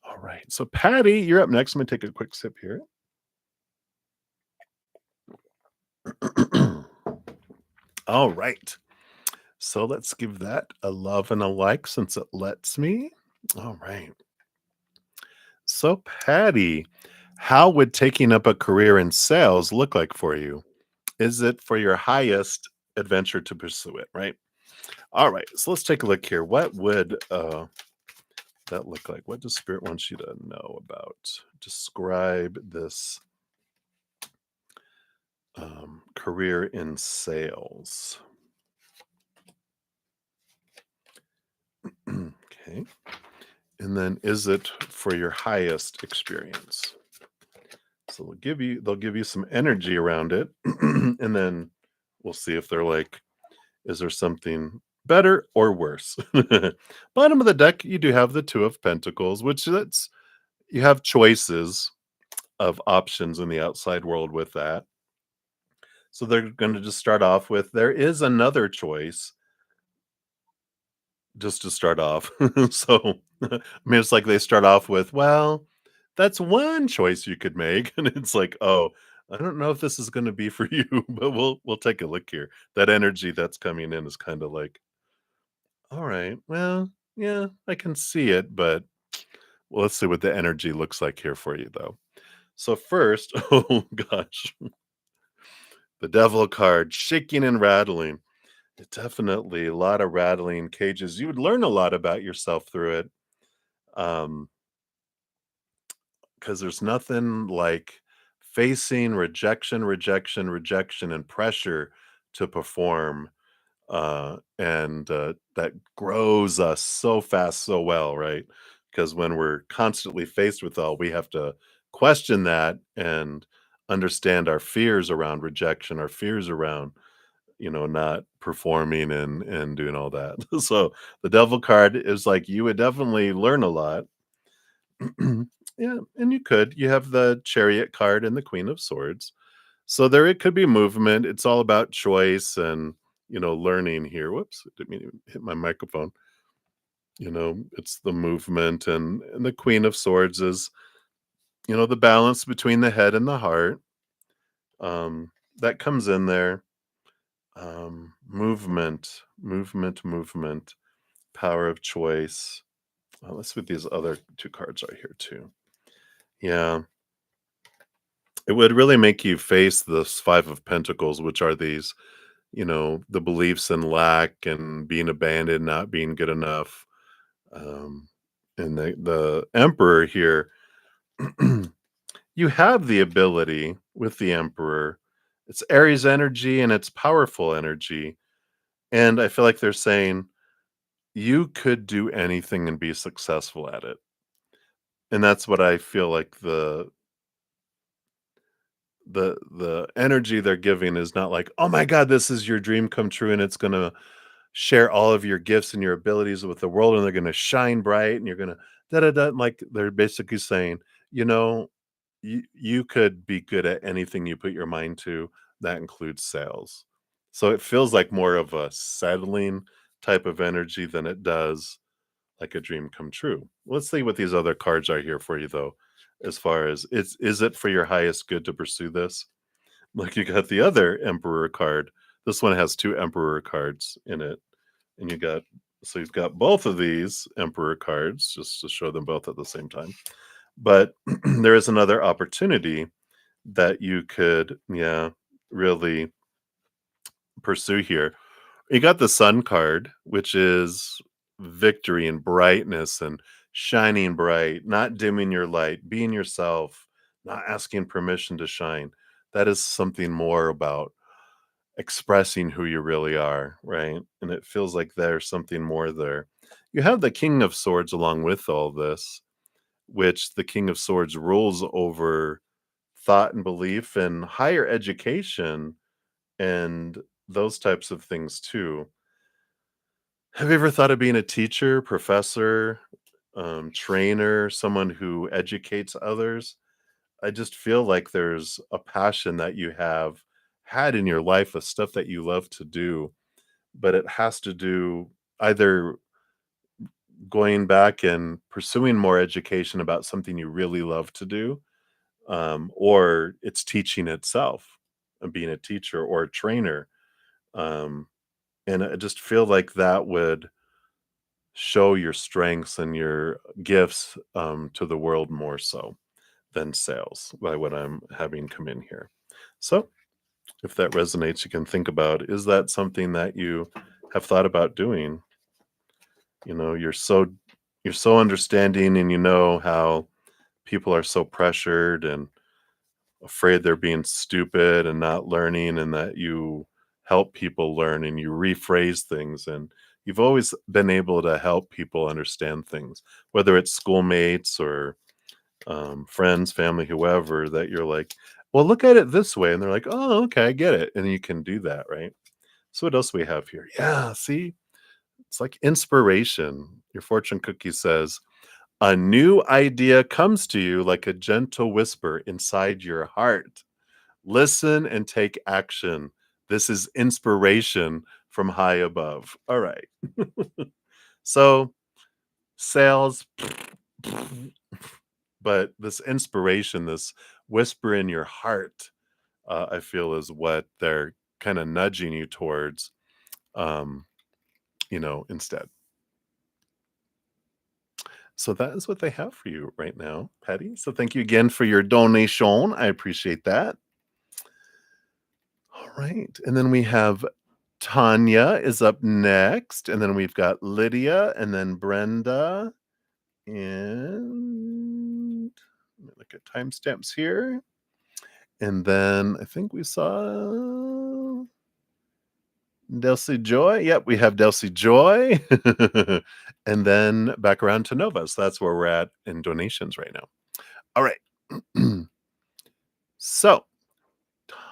All right. So Patty, you're up next. I'm gonna take a quick sip here. All right. So let's give that a love and a like since it lets me. All right. So, Patty, how would taking up a career in sales look like for you? Is it for your highest adventure to pursue it, right? All right. So let's take a look here. What would that look like? What does Spirit want you to know about? Describe this career in sales. Okay. And then is it for your highest experience? So they'll give you some energy around it. And then we'll see if they're like, is there something better or worse? Bottom of the deck, you do have the Two of Pentacles, which that's you have choices of options in the outside world with that. So they're going to just start off with there is another choice just to start off. So I mean, it's like they start off with, well, that's one choice you could make. And it's like, oh, I don't know if this is going to be for you, but we'll take a look here. That energy that's coming in is kind of like, all right, well, yeah, I can see it, but well, let's see what the energy looks like here for you, though. So first, oh gosh, the devil card, shaking and rattling. Definitely a lot of rattling cages. You would learn a lot about yourself through it. Um, because there's nothing like facing rejection, rejection, rejection, and pressure to perform. And that grows us so fast, so well, right? Because when we're constantly faced with all, we have to question that and understand our fears around rejection, our fears around not performing and doing all that. So the devil card is like you would definitely learn a lot. Yeah, and you could. You have the chariot card and the queen of swords. So there it could be movement. It's all about choice and learning here. Whoops, didn't mean to hit my microphone. It's the movement and the queen of swords is, the balance between the head and the heart. That comes in there. Movement, power of choice. Let's see what these other two cards are here too. Yeah, it would really make you face this five of pentacles, which are these, the beliefs in lack and being abandoned, not being good enough. Um, and the emperor here, you have the ability with the emperor. It's Aries energy and it's powerful energy. And I feel like they're saying you could do anything and be successful at it. And that's what I feel like the energy they're giving is not like, "Oh my god, this is your dream come true and it's gonna share all of your gifts and your abilities with the world and they're gonna shine bright and you're gonna da da da." Like they're basically saying, you know, you could be good at anything you put your mind to. That includes sales. So it feels like more of a settling type of energy than it does like a dream come true. Let's see what these other cards are here for you though. As far as is it for your highest good to pursue this? Like you got the other emperor card. This one has two emperor cards in it. And you've got both of these emperor cards just to show them both at the same time. But there is another opportunity that you could, yeah, really pursue here. You got the sun card, which is victory and brightness and shining bright, not dimming your light, being yourself, not asking permission to shine. That is something more about expressing who you really are, right? And it feels like there's something more there. You have the King of Swords along with all this, which the King of Swords rules over thought and belief and higher education and those types of things too. Have you ever thought of being a teacher, professor, trainer, someone who educates others? I just feel like there's a passion that you have had in your life of stuff that you love to do, but it has to do either going back and pursuing more education about something you really love to do, or it's teaching itself and being a teacher or a trainer. Um, and I just feel like that would show your strengths and your gifts to the world more so than sales by what I'm having come in here. So if that resonates, you can think about, is that something that you have thought about doing? You're so understanding and you know how people are so pressured and afraid they're being stupid and not learning, and that you help people learn and you rephrase things, and you've always been able to help people understand things, whether it's schoolmates or friends, family, whoever, that you're like, well, look at it this way. And they're like, oh, okay, I get it. And you can do that, right? So what else we have here? Yeah, see, it's like inspiration. Your fortune cookie says, a new idea comes to you like a gentle whisper inside your heart. Listen and take action. This is inspiration from high above. All right. So, sales, but this inspiration, this whisper in your heart, I feel is what they're kind of nudging you towards, um, instead. So that is what they have for you right now, Patty. So thank you again for your donation. I appreciate that. All right. And then we have Tanya is up next. And then we've got Lydia and then Brenda. And let me look at timestamps here. And then I think we saw Delcy Joy. Yep, we have Delcy Joy. And then back around to Nova. So that's where we're at in donations right now. All right. So,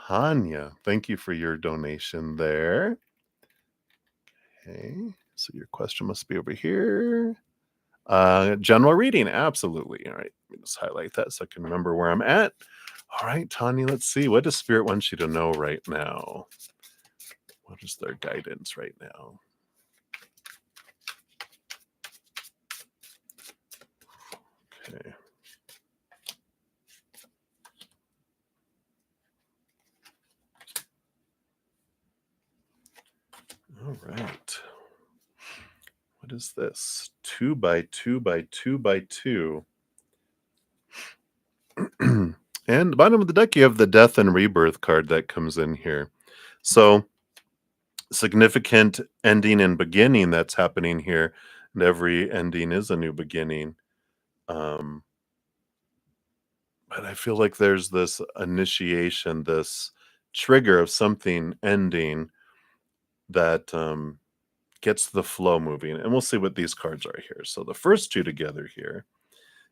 Tanya, thank you for your donation there. Okay. So your question must be over here. General reading, absolutely. All right, let me just highlight that so I can remember where I'm at. All right, Tanya, let's see. What does Spirit want you to know right now? What is their guidance right now? Okay. All right. What is this? 2 by 2 by 2 by 2. And the bottom of the deck, you have the Death and Rebirth card that comes in here. So, significant ending and beginning that's happening here. And every ending is a new beginning. But I feel like there's this initiation, this trigger of something ending that gets the flow moving. And we'll see what these cards are here. So the first two together here.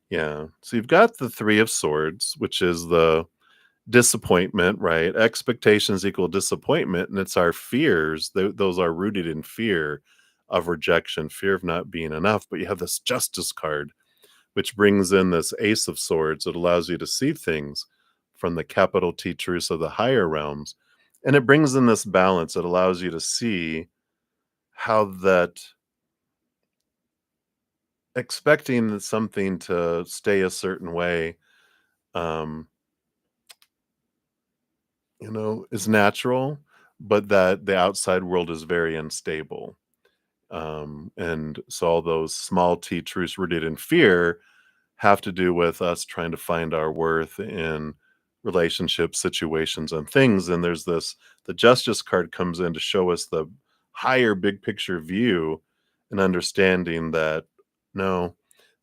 Yeah. So you've got the Three of Swords, which is the disappointment, right? Expectations equal disappointment. And it's our fears. Those are rooted in fear of rejection, fear of not being enough. But you have this Justice card, which brings in this Ace of Swords. It allows you to see things from the capital T truths of the higher realms. And it brings in this balance. It allows you to see how that expecting something to stay a certain way, um, is natural, but that the outside world is very unstable. And so all those small T truths rooted in fear have to do with us trying to find our worth in relationships, situations, and things. And there's the Justice card comes in to show us the higher big picture view and understanding that no,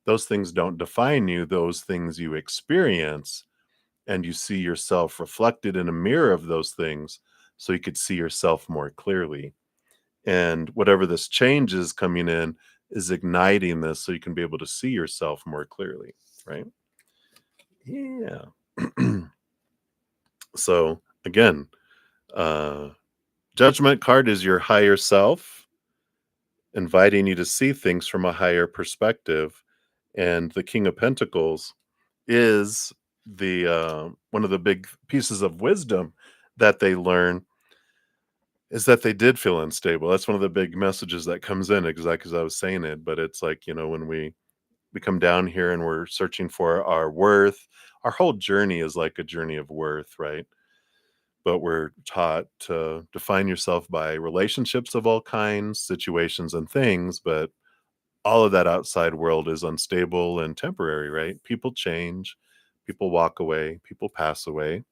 those things don't define you, those things you experience, and you see yourself reflected in a mirror of those things so you could see yourself more clearly. And whatever this change is coming in is igniting this so you can be able to see yourself more clearly, right? Yeah. So again, uh judgment card is your higher self, inviting you to see things from a higher perspective. And the King of Pentacles is the one of the big pieces of wisdom that they learn is that they did feel unstable. That's one of the big messages that comes in, exactly as I was saying it. But it's like, when we come down here and we're searching for our worth, our whole journey is like a journey of worth, right? But we're taught to define yourself by relationships of all kinds, situations, and things. But all of that outside world is unstable and temporary, right? People change, people walk away, people pass away,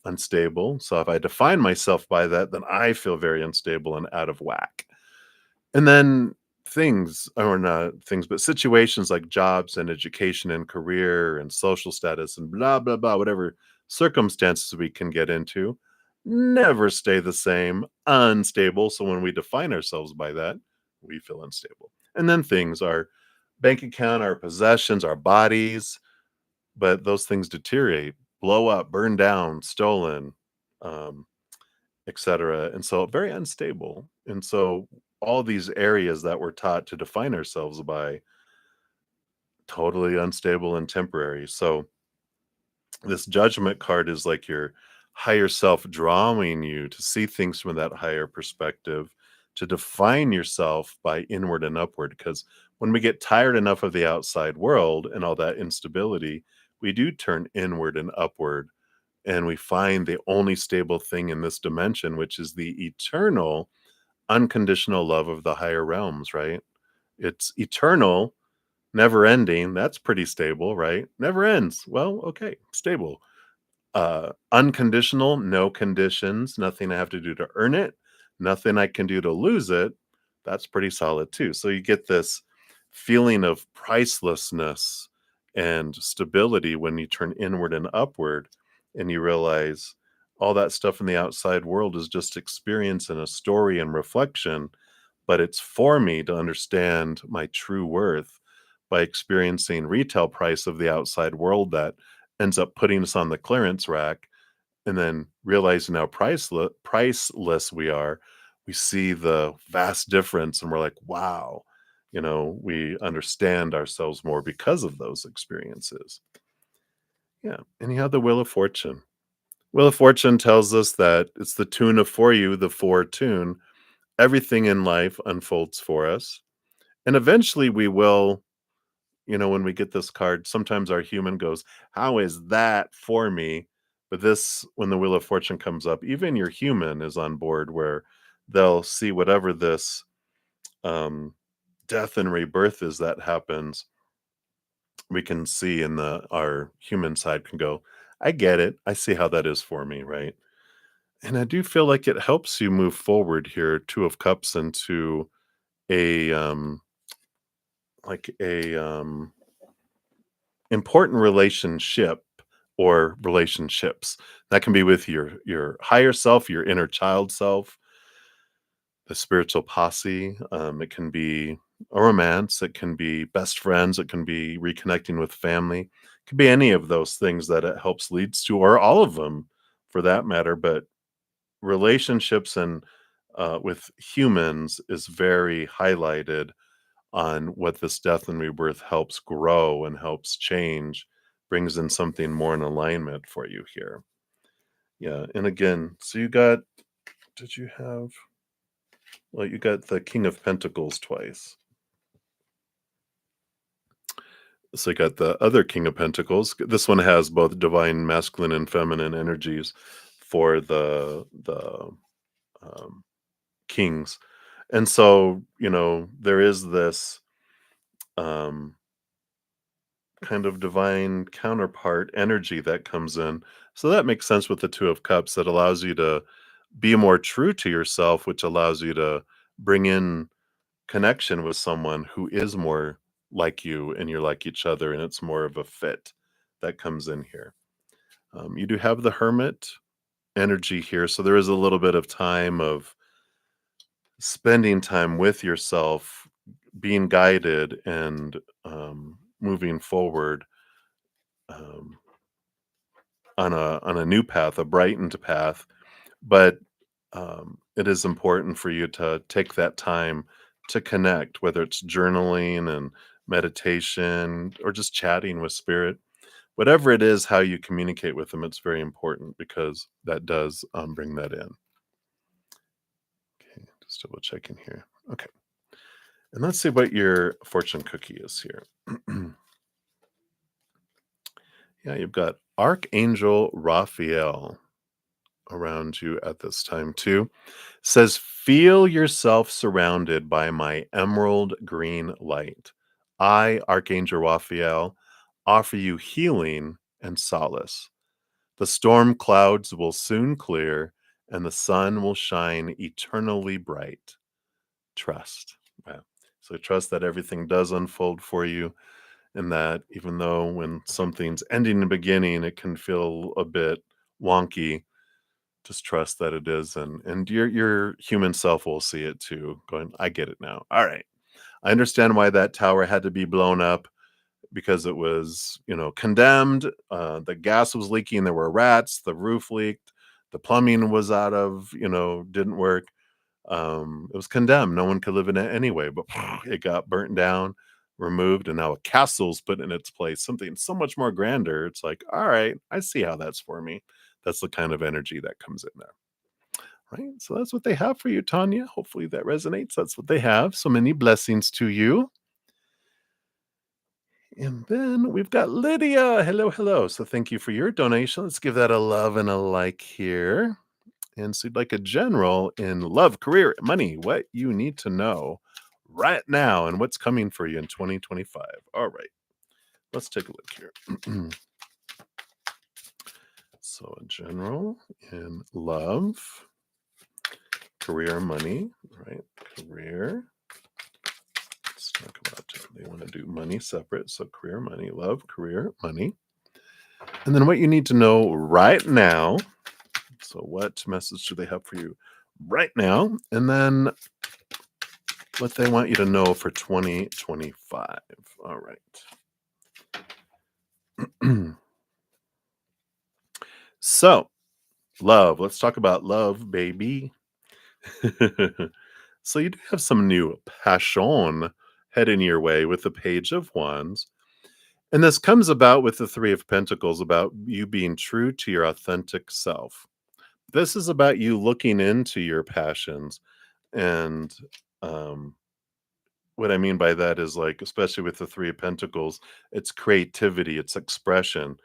unstable. So if I define myself by that, then I feel very unstable and out of whack. And then things, or not things, but situations like jobs and education and career and social status and blah, blah, blah, whatever circumstances we can get into, never stay the same, unstable. So when we define ourselves by that, we feel unstable. And then things, our bank account, our possessions, our bodies, but those things deteriorate, blow up, burn down, stolen, um, etc. And so very unstable. And so all these areas that we're taught to define ourselves by, totally unstable and temporary. So this judgment card is like your higher self drawing you to see things from that higher perspective, to define yourself by inward and upward. Because when we get tired enough of the outside world and all that instability, we do turn inward and upward, and we find the only stable thing in this dimension, which is the eternal, unconditional love of the higher realms, right? It's eternal, never ending. That's pretty stable, right? Never ends. Well, okay, stable. Unconditional, no conditions, nothing I have to do to earn it, nothing I can do to lose it. That's pretty solid too. So you get this feeling of pricelessness and stability when you turn inward and upward, and you realize all that stuff in the outside world is just experience and a story and reflection, but it's for me to understand my true worth by experiencing retail price of the outside world that ends up putting us on the clearance rack, and then realizing how priceless we are. We see the vast difference and we're like, wow, we understand ourselves more because of those experiences. Yeah. And you have the Wheel of Fortune. Wheel of Fortune tells us that it's the tune of for you, the for tune. Everything in life unfolds for us. And eventually we will, when we get this card, sometimes our human goes, how is that for me? But this, when the Wheel of Fortune comes up, even your human is on board, where they'll see whatever this um, death and rebirth is that happens. We can see in our human side can go, I get it. I see how that is for me, right? And I do feel like it helps you move forward here, Two of Cups, into a like a important relationship or relationships. That can be with your higher self, your inner child self, the spiritual posse. It can be a romance. It can be best friends. It can be reconnecting with family. It can be any of those things that it helps leads to, or all of them for that matter. But relationships and with humans is very highlighted on what this death and rebirth helps grow and helps change, brings in something more in alignment for you here. Yeah. And again, so did you have, well, you got the King of Pentacles twice. So you got the other King of Pentacles. This one has both divine masculine and feminine energies for the um, kings. And so, there is this um kind of divine counterpart energy that comes in. So that makes sense with the Two of Cups. That allows you to be more true to yourself, which allows you to bring in connection with someone who is more like you and you're like each other, and it's more of a fit that comes in here. You do have the Hermit energy here. So there is a little bit of time of spending time with yourself, being guided and moving forward. Um, on a new path, a brightened path, but it is important for you to take that time to connect, whether it's journaling and meditation or just chatting with spirit. Whatever it is, how you communicate with them, it's very important because that does bring that in. Okay, just double checking here. Okay, and let's see what your fortune cookie is here. Yeah, you've got Archangel Raphael around you at this time too. Says, feel yourself surrounded by my emerald green light. I, Archangel Raphael, offer you healing and solace. The storm clouds will soon clear and the sun will shine eternally bright. Trust. Wow. So trust that everything does unfold for you, and that even though when something's ending and beginning, it can feel a bit wonky, just trust that it is, and your human self will see it too, going, I get it now. All right. I understand why that tower had to be blown up, because it was, condemned. The gas was leaking, there were rats, the roof leaked, the plumbing was out of, didn't work. It was condemned. No one could live in it anyway, but it got burnt down, removed, and now a castle's put in its place, something so much more grander. It's like, all right, I see how that's for me. That's the kind of energy that comes in there. Right. So that's what they have for you, Tanya. Hopefully that resonates. That's what they have. So many blessings to you. And then we've got Lydia. Hello, hello. So thank you for your donation. Let's give that a love and a like here. And so you'd like a general in love, career, money, what you need to know right now and what's coming for you in 2025. All right. Let's take a look here. So a general in love, career, money, right? Career. Let's talk about they want to do money separate. So career, money, love, career, money. And then what you need to know right now. So what message do they have for you right now? And then what they want you to know for 2025. All right. So love. Let's talk about love, baby. So you do have some new passion heading your way with the Page of Wands. And this comes about with the Three of Pentacles, about you being true to your authentic self. This is about you looking into your passions. And what I mean by that is, like, especially with the Three of Pentacles, it's creativity, it's expression.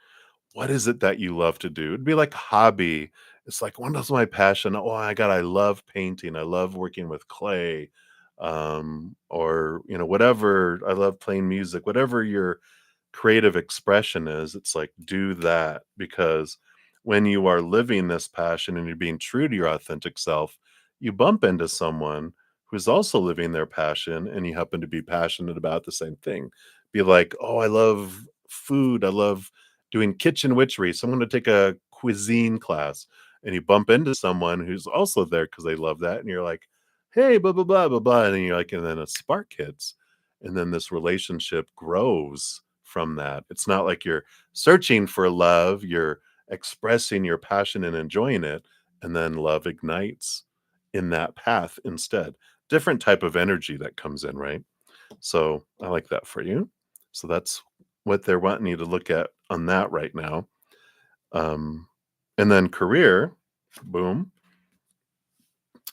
What is it that you love to do? It'd be like hobby. It's like, what is my passion? Oh my God, I love painting. I love working with clay. Or, whatever. I love playing music, whatever your creative expression is. It's like, do that, because when you are living this passion and you're being true to your authentic self, you bump into someone who's also living their passion and you happen to be passionate about the same thing. Be like, oh, I love food. I love doing kitchen witchery. So I'm going to take a cuisine class. And you bump into someone who's also there because they love that. And you're like, hey, blah, blah, blah, blah, blah. And then you're like, and then a spark hits. And then this relationship grows from that. It's not like you're searching for love, you're expressing your passion and enjoying it. And then love ignites in that path instead. Different type of energy that comes in, right? So I like that for you. So that's what they're wanting you to look at on that right now. And then career, boom,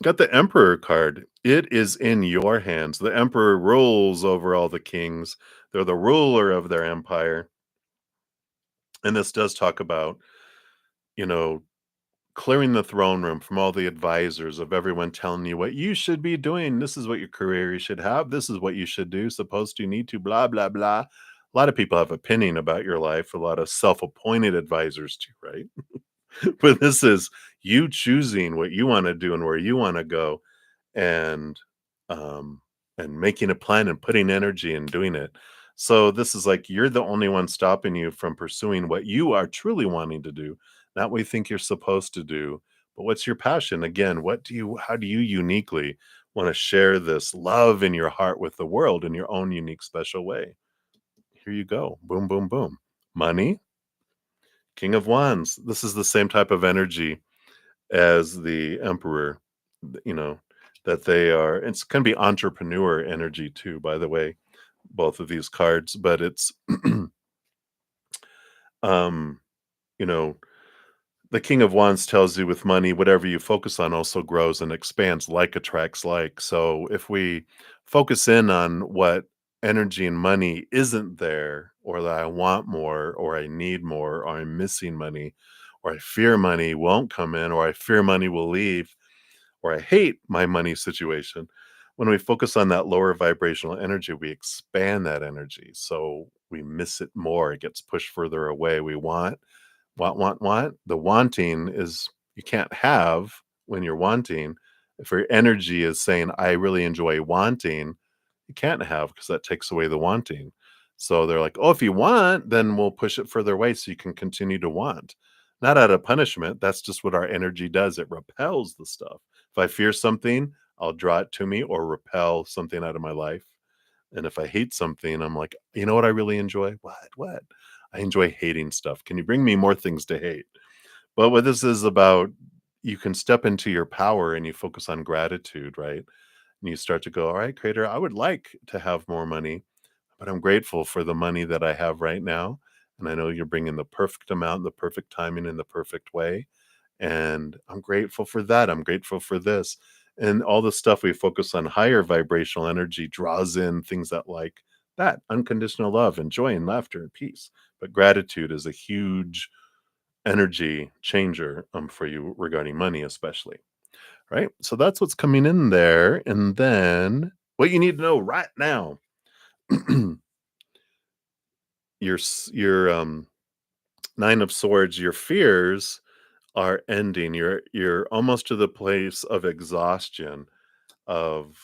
got the Emperor card. It is in your hands. The Emperor rules over all the kings. They're the ruler of their empire. And this does talk about, you know, clearing the throne room from all the advisors of everyone telling you what you should be doing. This is what your career you should have. This is what you should do, supposed to, need to, blah, blah, blah. A lot of people have opinion about your life, a lot of self-appointed advisors too, right? But this is you choosing what you want to do and where you want to go, and um and making a plan and putting energy and doing it. So this is like you're the only one stopping you from pursuing what you are truly wanting to do, not what you think you're supposed to do, but what's your passion. Again, how do you uniquely want to share this love in your heart with the world in your own unique special way? Here you go. Boom, boom, boom. Money, King of Wands. This is the same type of energy as the Emperor, you know, that they are. It's going to be entrepreneur energy too, by the way, both of these cards, but it's, um, you know, the King of Wands tells you with money, whatever you focus on also grows and expands, like attracts like. So if we focus in on what energy and money isn't there, or that I want more, or I need more, or I'm missing money, or I fear money won't come in, or I fear money will leave, or I hate my money situation. When we focus on that lower vibrational energy, we expand that energy. So we miss it more. It gets pushed further away. We want. The wanting is, you can't have when you're wanting. If your energy is saying, I really enjoy wanting, you can't have, because that takes away the wanting. So they're like, oh, if you want, then we'll push it further away so you can continue to want. Not out of punishment. That's just what our energy does. It repels the stuff. If I fear something, I'll draw it to me or repel something out of my life. And if I hate something, I'm like, you know what I really enjoy? What? I enjoy hating stuff. Can you bring me more things to hate? But what this is about, you can step into your power and you focus on gratitude, right? And you start to go, all right, Creator, I would like to have more money, but I'm grateful for the money that I have right now. And I know you're bringing the perfect amount, the perfect timing, in the perfect way. And I'm grateful for that. I'm grateful for this. And all the stuff we focus on higher vibrational energy draws in things that like that unconditional love and joy and laughter and peace. But gratitude is a huge energy changer for you regarding money, especially. Right. So that's what's coming in there. And then what you need to know right now your nine of swords, your fears are ending. You're almost to the place of exhaustion of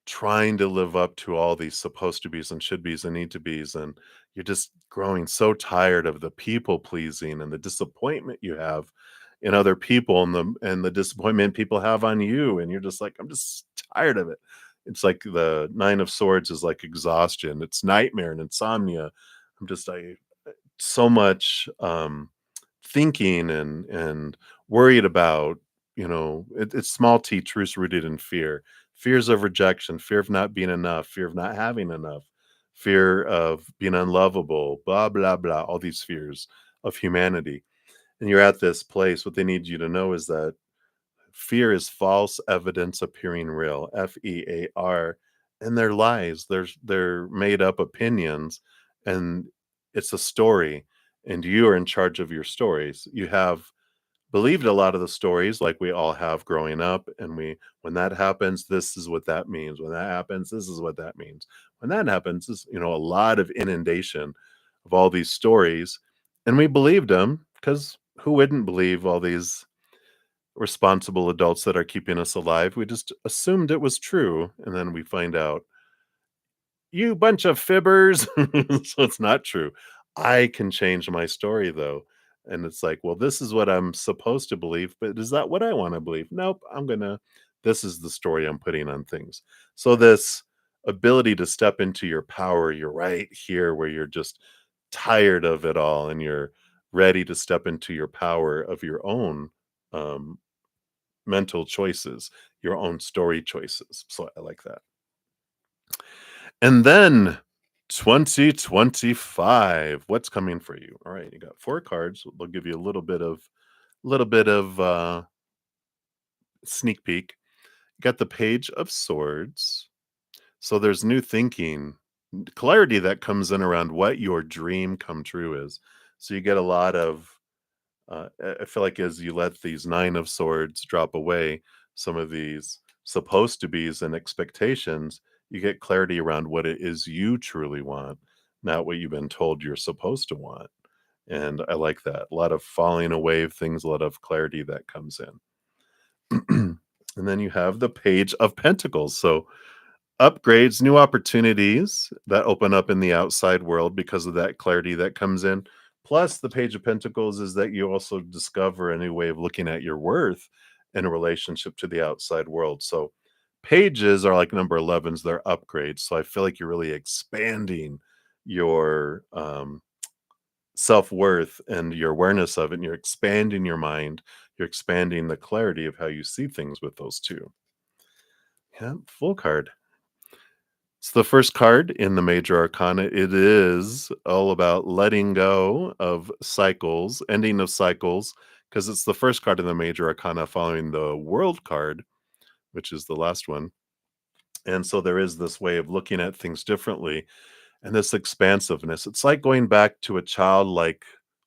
trying to live up to all these supposed to be's and should be's and need to be's, and you're just growing so tired of the people pleasing and the disappointment you have in other people and the disappointment people have on you, and you're just like, I'm just tired of it. It's like the nine of swords is like exhaustion, it's nightmare and insomnia. I so much thinking and worried about, it's small t, truths rooted in fear. Fears of rejection, fear of not being enough, fear of not having enough, fear of being unlovable, blah blah blah, all these fears of humanity. And you're at this place, what they need you to know is that fear is false evidence appearing real, FEAR, and they're lies. They're made up opinions, and it's a story, and you are in charge of your stories. You have believed a lot of the stories like we all have growing up, and when that happens, this is what that means. When that happens, this is what that means. When that happens, is a lot of inundation of all these stories, and we believed them because who wouldn't believe all these responsible adults that are keeping us alive? We just assumed it was true, and then we find out, you bunch of fibbers. So it's not true. I can change my story though. And it's like, well, this is what I'm supposed to believe, but is that what I want to believe? Nope. This is the story I'm putting on things. So this ability to step into your power, you're right here where you're just tired of it all and you're ready to step into your power of your own um, mental choices, your own story choices. So I like that. And then 2025, what's coming for you? All right, you got four cards. They'll give you a little bit of sneak peek. You got the Page of Swords. So there's new thinking, clarity that comes in around what your dream come true is. So you get a lot of I feel like as you let these nine of swords drop away, some of these supposed to be's and expectations, you get clarity around what it is you truly want, not what you've been told you're supposed to want. And I like that. A lot of falling away of things, a lot of clarity that comes in. And then you have the Page of Pentacles. So upgrades, new opportunities that open up in the outside world because of that clarity that comes in. Plus, the Page of Pentacles is that you also discover a new way of looking at your worth in a relationship to the outside world. So, pages are like number 11s, they're upgrades. So, I feel like you're really expanding your self worth and your awareness of it, and you're expanding your mind. You're expanding the clarity of how you see things with those two. Yeah, full card. It's the first card in the major arcana. It is all about letting go of cycles, ending of cycles, because it's the first card in the major arcana following the world card, which is the last one. And so there is this way of looking at things differently and this expansiveness. It's like going back to a childlike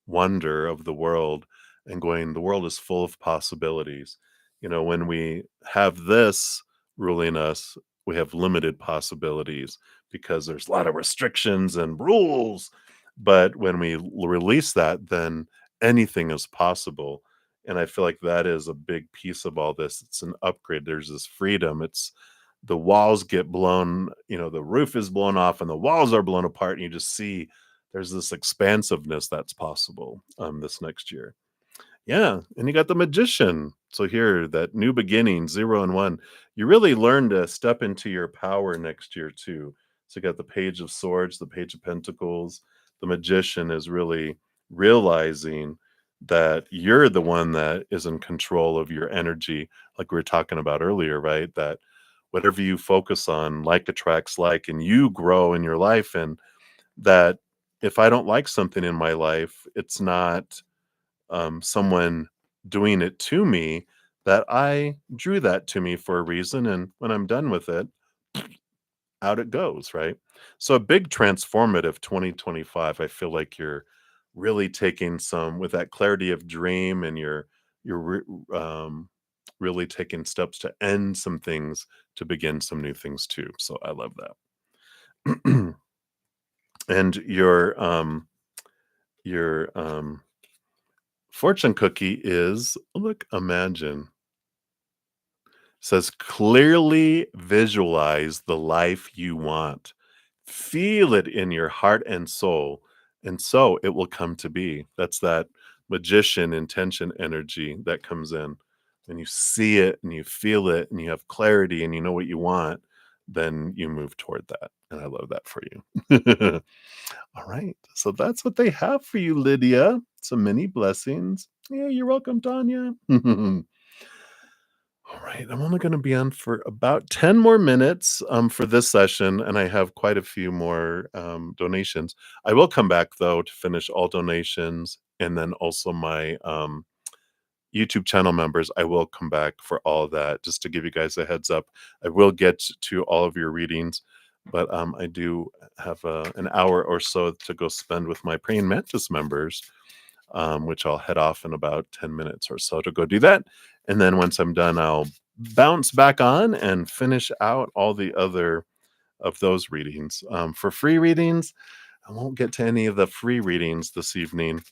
wonder of the world and going, the world is full of possibilities. When we have this ruling us, we have limited possibilities because there's a lot of restrictions and rules. But when we release that, then anything is possible. And I feel like that is a big piece of all this. It's an upgrade. There's this freedom. It's the walls get blown, the roof is blown off and the walls are blown apart, and you just see there's this expansiveness that's possible this next year. Yeah, and you got the Magician. So here, that new beginning, 0 and 1. You really learn to step into your power next year too. So you got the Page of Swords, the Page of Pentacles. The Magician is really realizing that you're the one that is in control of your energy, like we were talking about earlier, right? That whatever you focus on, like attracts like, and you grow in your life. And that if I don't like something in my life, it's not someone doing it to me that I drew that to me for a reason. And when I'm done with it, out it goes, right? So a big transformative 2025, I feel like you're really taking some with that clarity of dream and you're really taking steps to end some things to begin some new things too. So I love that. And your fortune cookie is look, imagine says clearly visualize the life you want. Feel it in your heart and soul, and so it will come to be. That's that magician intention energy that comes in. When you see it and you feel it and you have clarity and you know what you want, then you move toward that. And I love that for you. All right. So that's what they have for you, Lydia. Some many blessings. Yeah, you're welcome, Tanya. All right, I'm only gonna be on for about 10 more minutes, for this session, and I have quite a few more, donations. I will come back, though, to finish all donations, and then also my, YouTube channel members, I will come back for all of that, just to give you guys a heads up. I will get to all of your readings, but, I do have, an hour or so to go spend with my Praying Mantis members, which I'll head off in about 10 minutes or so to go do that. And then once I'm done, I'll bounce back on and finish out all the other of those readings. For free readings, I won't get to any of the free readings this evening,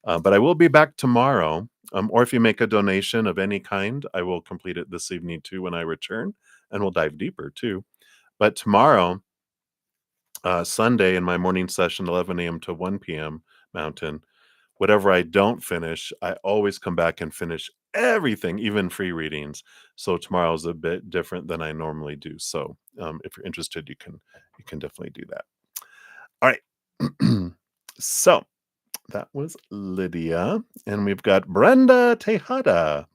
but I will be back tomorrow. Or if you make a donation of any kind, I will complete it this evening too when I return, and we'll dive deeper too. But tomorrow, Sunday, in my morning session, 11 a.m. to 1 p.m. Mountain, whatever I don't finish, I always come back and finish everything, even free readings. So tomorrow's a bit different than I normally do. So if you're interested, you can definitely do that. All right. So that was Lydia, and we've got Brenda Tejada.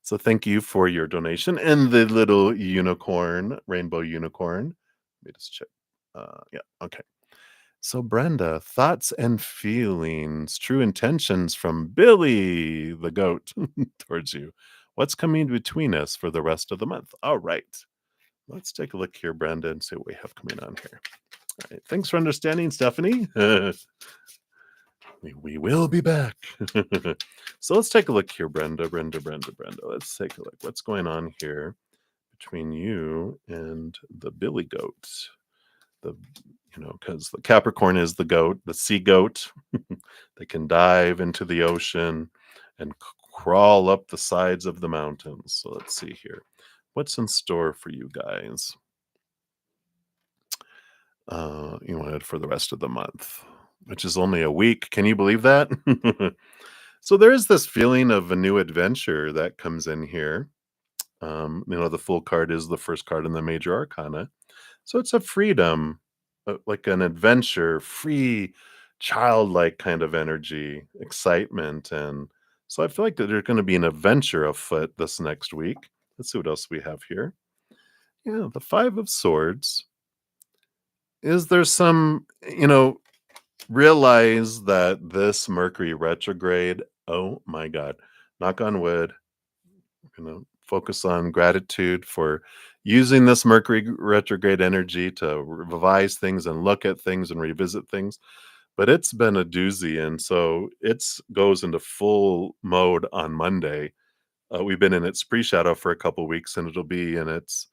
So thank you for your donation and the little unicorn, rainbow unicorn. Let me just check. Yeah, okay. So, Brenda, thoughts and feelings, true intentions from Billy the goat towards you. What's coming between us for the rest of the month? All right. Let's take a look here, Brenda, and see what we have coming on here. All right. Thanks for understanding, Stephanie. We will be back. So let's take a look here, Brenda. Let's take a look. What's going on here between you and the Billy goat? The because the Capricorn is the goat, the sea goat. They can dive into the ocean and crawl up the sides of the mountains. So let's see here. What's in store for you guys? For the rest of the month, which is only a week. Can you believe that? So there is this feeling of a new adventure that comes in here. The Fool card is the first card in the major arcana. So it's a freedom, like an adventure, free, childlike kind of energy, excitement. And so I feel like that there's going to be an adventure afoot this next week. Let's see what else we have here. Yeah, the Five of Swords. Is there some, realize that this Mercury retrograde, oh my God, knock on wood, focus on gratitude for using this Mercury retrograde energy to revise things and look at things and revisit things. But it's been a doozy, and so it's goes into full mode on Monday. We've been in its pre-shadow for a couple weeks, and it'll be in its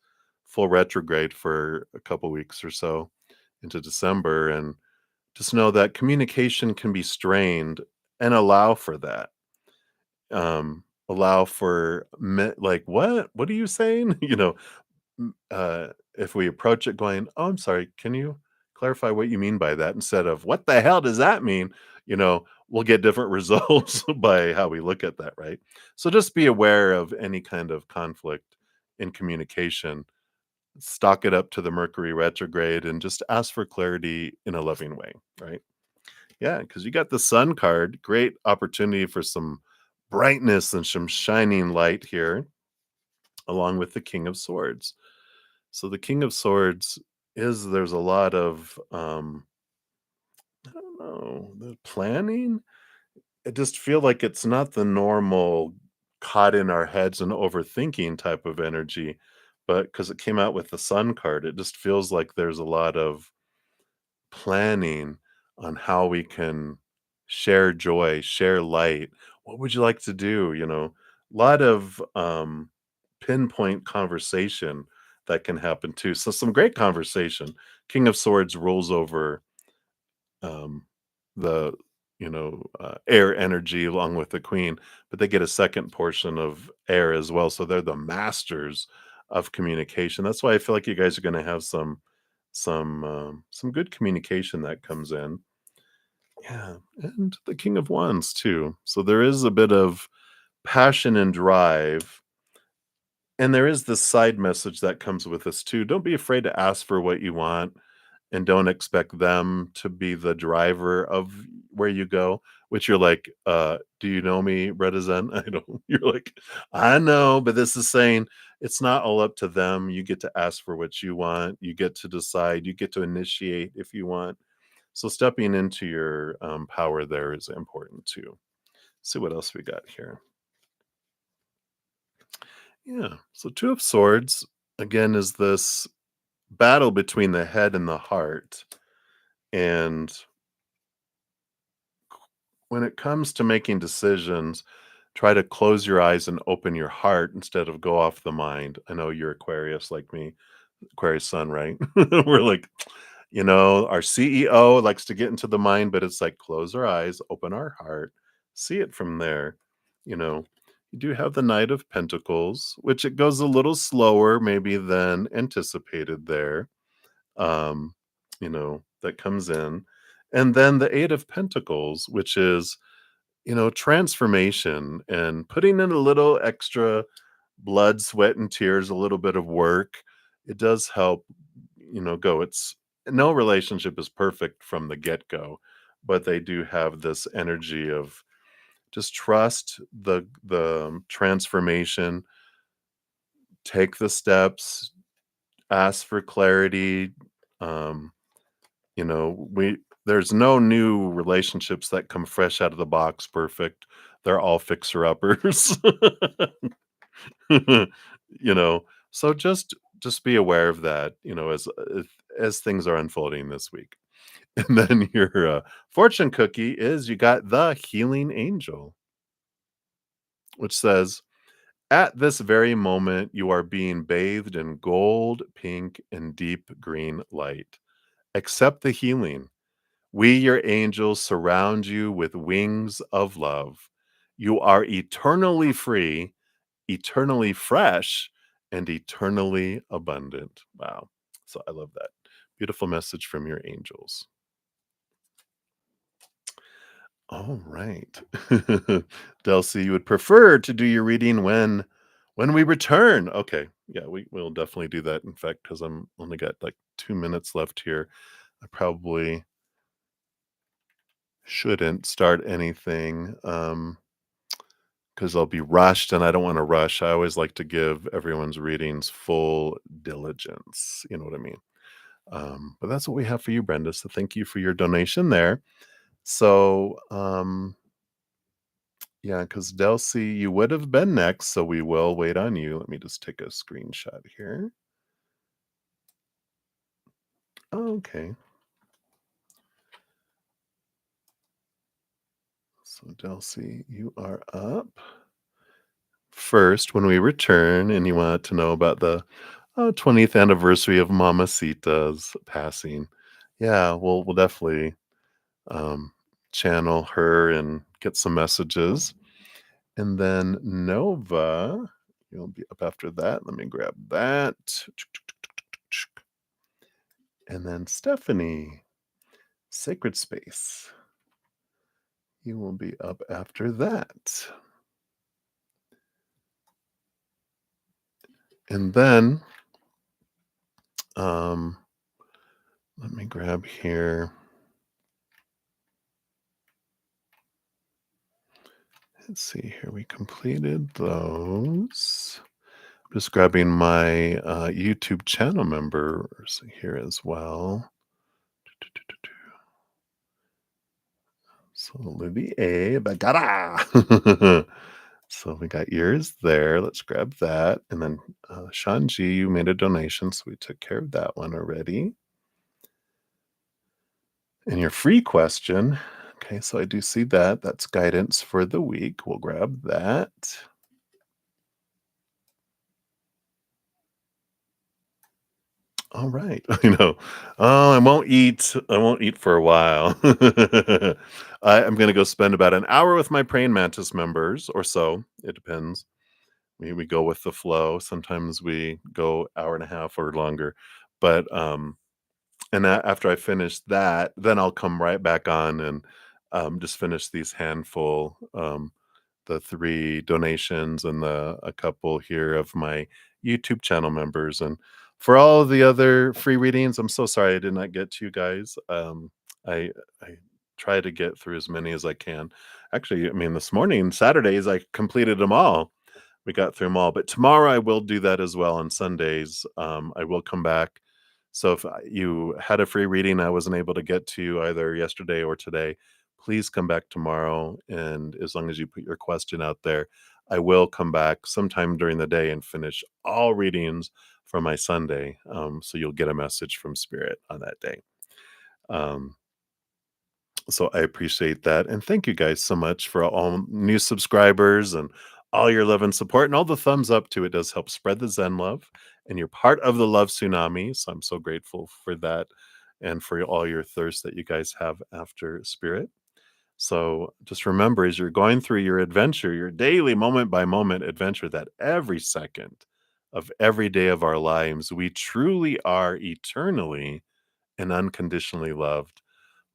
full retrograde for a couple weeks or so into December. And just know that communication can be strained, and allow for that. Allow for like, what are you saying? If we approach it going, oh, I'm sorry, can you clarify what you mean by that, instead of what the hell does that mean? We'll get different results by how we look at that, right? So just be aware of any kind of conflict in communication. Stock it up to the Mercury retrograde and just ask for clarity in a loving way, right? Yeah, because you got the Sun card. Great opportunity for some brightness and some shining light here, along with the King of Swords. So the King of Swords there's a lot of I don't know, the planning. I just feel like it's not the normal caught in our heads and overthinking type of energy. But because it came out with the sun card, it just feels like there's a lot of planning on how we can share joy, share light. What would you like to do? A lot of pinpoint conversation that can happen too. So some great conversation. King of Swords rolls over um, the air energy along with the queen, but they get a second portion of air as well. So they're the masters of communication. That's why I feel like you guys are going to have some good communication that comes in. Yeah, and the King of Wands too. So there is a bit of passion and drive. And there is this side message that comes with this too. Don't be afraid to ask for what you want and don't expect them to be the driver of where you go, which you're like, do you know me, brudda-zen? I don't. You're like, I know, but this is saying it's not all up to them. You get to ask for what you want. You get to decide. You get to initiate if you want. So stepping into your power there is important too. See what else we got here. Yeah. So Two of Swords again is this battle between the head and the heart. And when it comes to making decisions, try to close your eyes and open your heart instead of go off the mind. I know you're Aquarius like me, Aquarius sun, right? We're like, our CEO likes to get into the mind, but it's like close our eyes, open our heart, see it from there. You know, you do have the Knight of Pentacles, which it goes a little slower maybe than anticipated there. That comes in. And then the Eight of Pentacles, which is transformation and putting in a little extra blood, sweat, and tears, a little bit of work. It does help, go. It's no relationship is perfect from the get go, but they do have this energy of just trust the transformation, take the steps, ask for clarity. Um, we there's no new relationships that come fresh out of the box perfect. They're all fixer uppers. you know, so just be aware of that, as things are unfolding this week. And then your fortune cookie is you got the healing angel, which says, at this very moment, you are being bathed in gold, pink, and deep green light. Accept the healing. We, your angels, surround you with wings of love. You are eternally free, eternally fresh, and eternally abundant. Wow. So I love that. Beautiful message from your angels. All right. Delcy, you would prefer to do your reading when we return. Okay. Yeah, we will definitely do that. In fact, because I'm only got like 2 minutes left here. I probably shouldn't start anything because I'll be rushed and I don't want to rush. I always like to give everyone's readings full diligence. You know what I mean? But that's what we have for you, Brenda. So thank you for your donation there. So, yeah, because Delcy, you would have been next, so we will wait on you. Let me just take a screenshot here. Okay. So, Delcy, you are up first when we return, and you wanted to know about the 20th anniversary of Mamacita's passing. Yeah, we'll definitely um, channel her and get some messages. And then Nova, you'll be up after that. Let me grab that. And then Stephanie, Sacred Space. You will be up after that. And then, let me grab here. Let's see here. We completed those. Just grabbing my YouTube channel members here as well. So Olivier Bagara. So we got yours there. Let's grab that. And then Sean G, you made a donation, so we took care of that one already. And your free question. Okay, so I do see that. That's guidance for the week. We'll grab that. All right. Oh, I won't eat for a while. I'm gonna go spend about an hour with my praying mantis members or so. It depends. We go with the flow. Sometimes we go hour and a half or longer. But and after I finish that, then I'll come right back on and just finish these handful. The 3 donations and a couple here of my YouTube channel members, and for all of the other free readings, I'm so sorry I did not get to you guys. I try to get through as many as I can. Actually, I mean, this morning, Saturdays, I completed them all. We got through them all, but tomorrow I will do that as well on Sundays. I will come back. So if you had a free reading I wasn't able to get to either yesterday or today, please come back tomorrow. And as long as you put your question out there, I will come back sometime during the day and finish all readings for my Sunday. So you'll get a message from Spirit on that day. Um, so I appreciate that. And thank you guys so much for all new subscribers and all your love and support and all the thumbs up too. It does help spread the Zen love. And you're part of the love tsunami. So I'm so grateful for that and for all your thirst that you guys have after Spirit. So just remember as you're going through your adventure, your daily moment by moment adventure, that every second of every day of our lives, we truly are eternally and unconditionally loved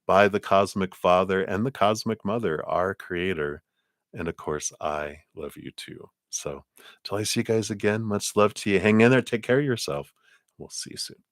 by the cosmic father and the cosmic mother, our creator. And of course, I love you too. So till I see you guys again, much love to you. Hang in there. Take care of yourself. We'll see you soon.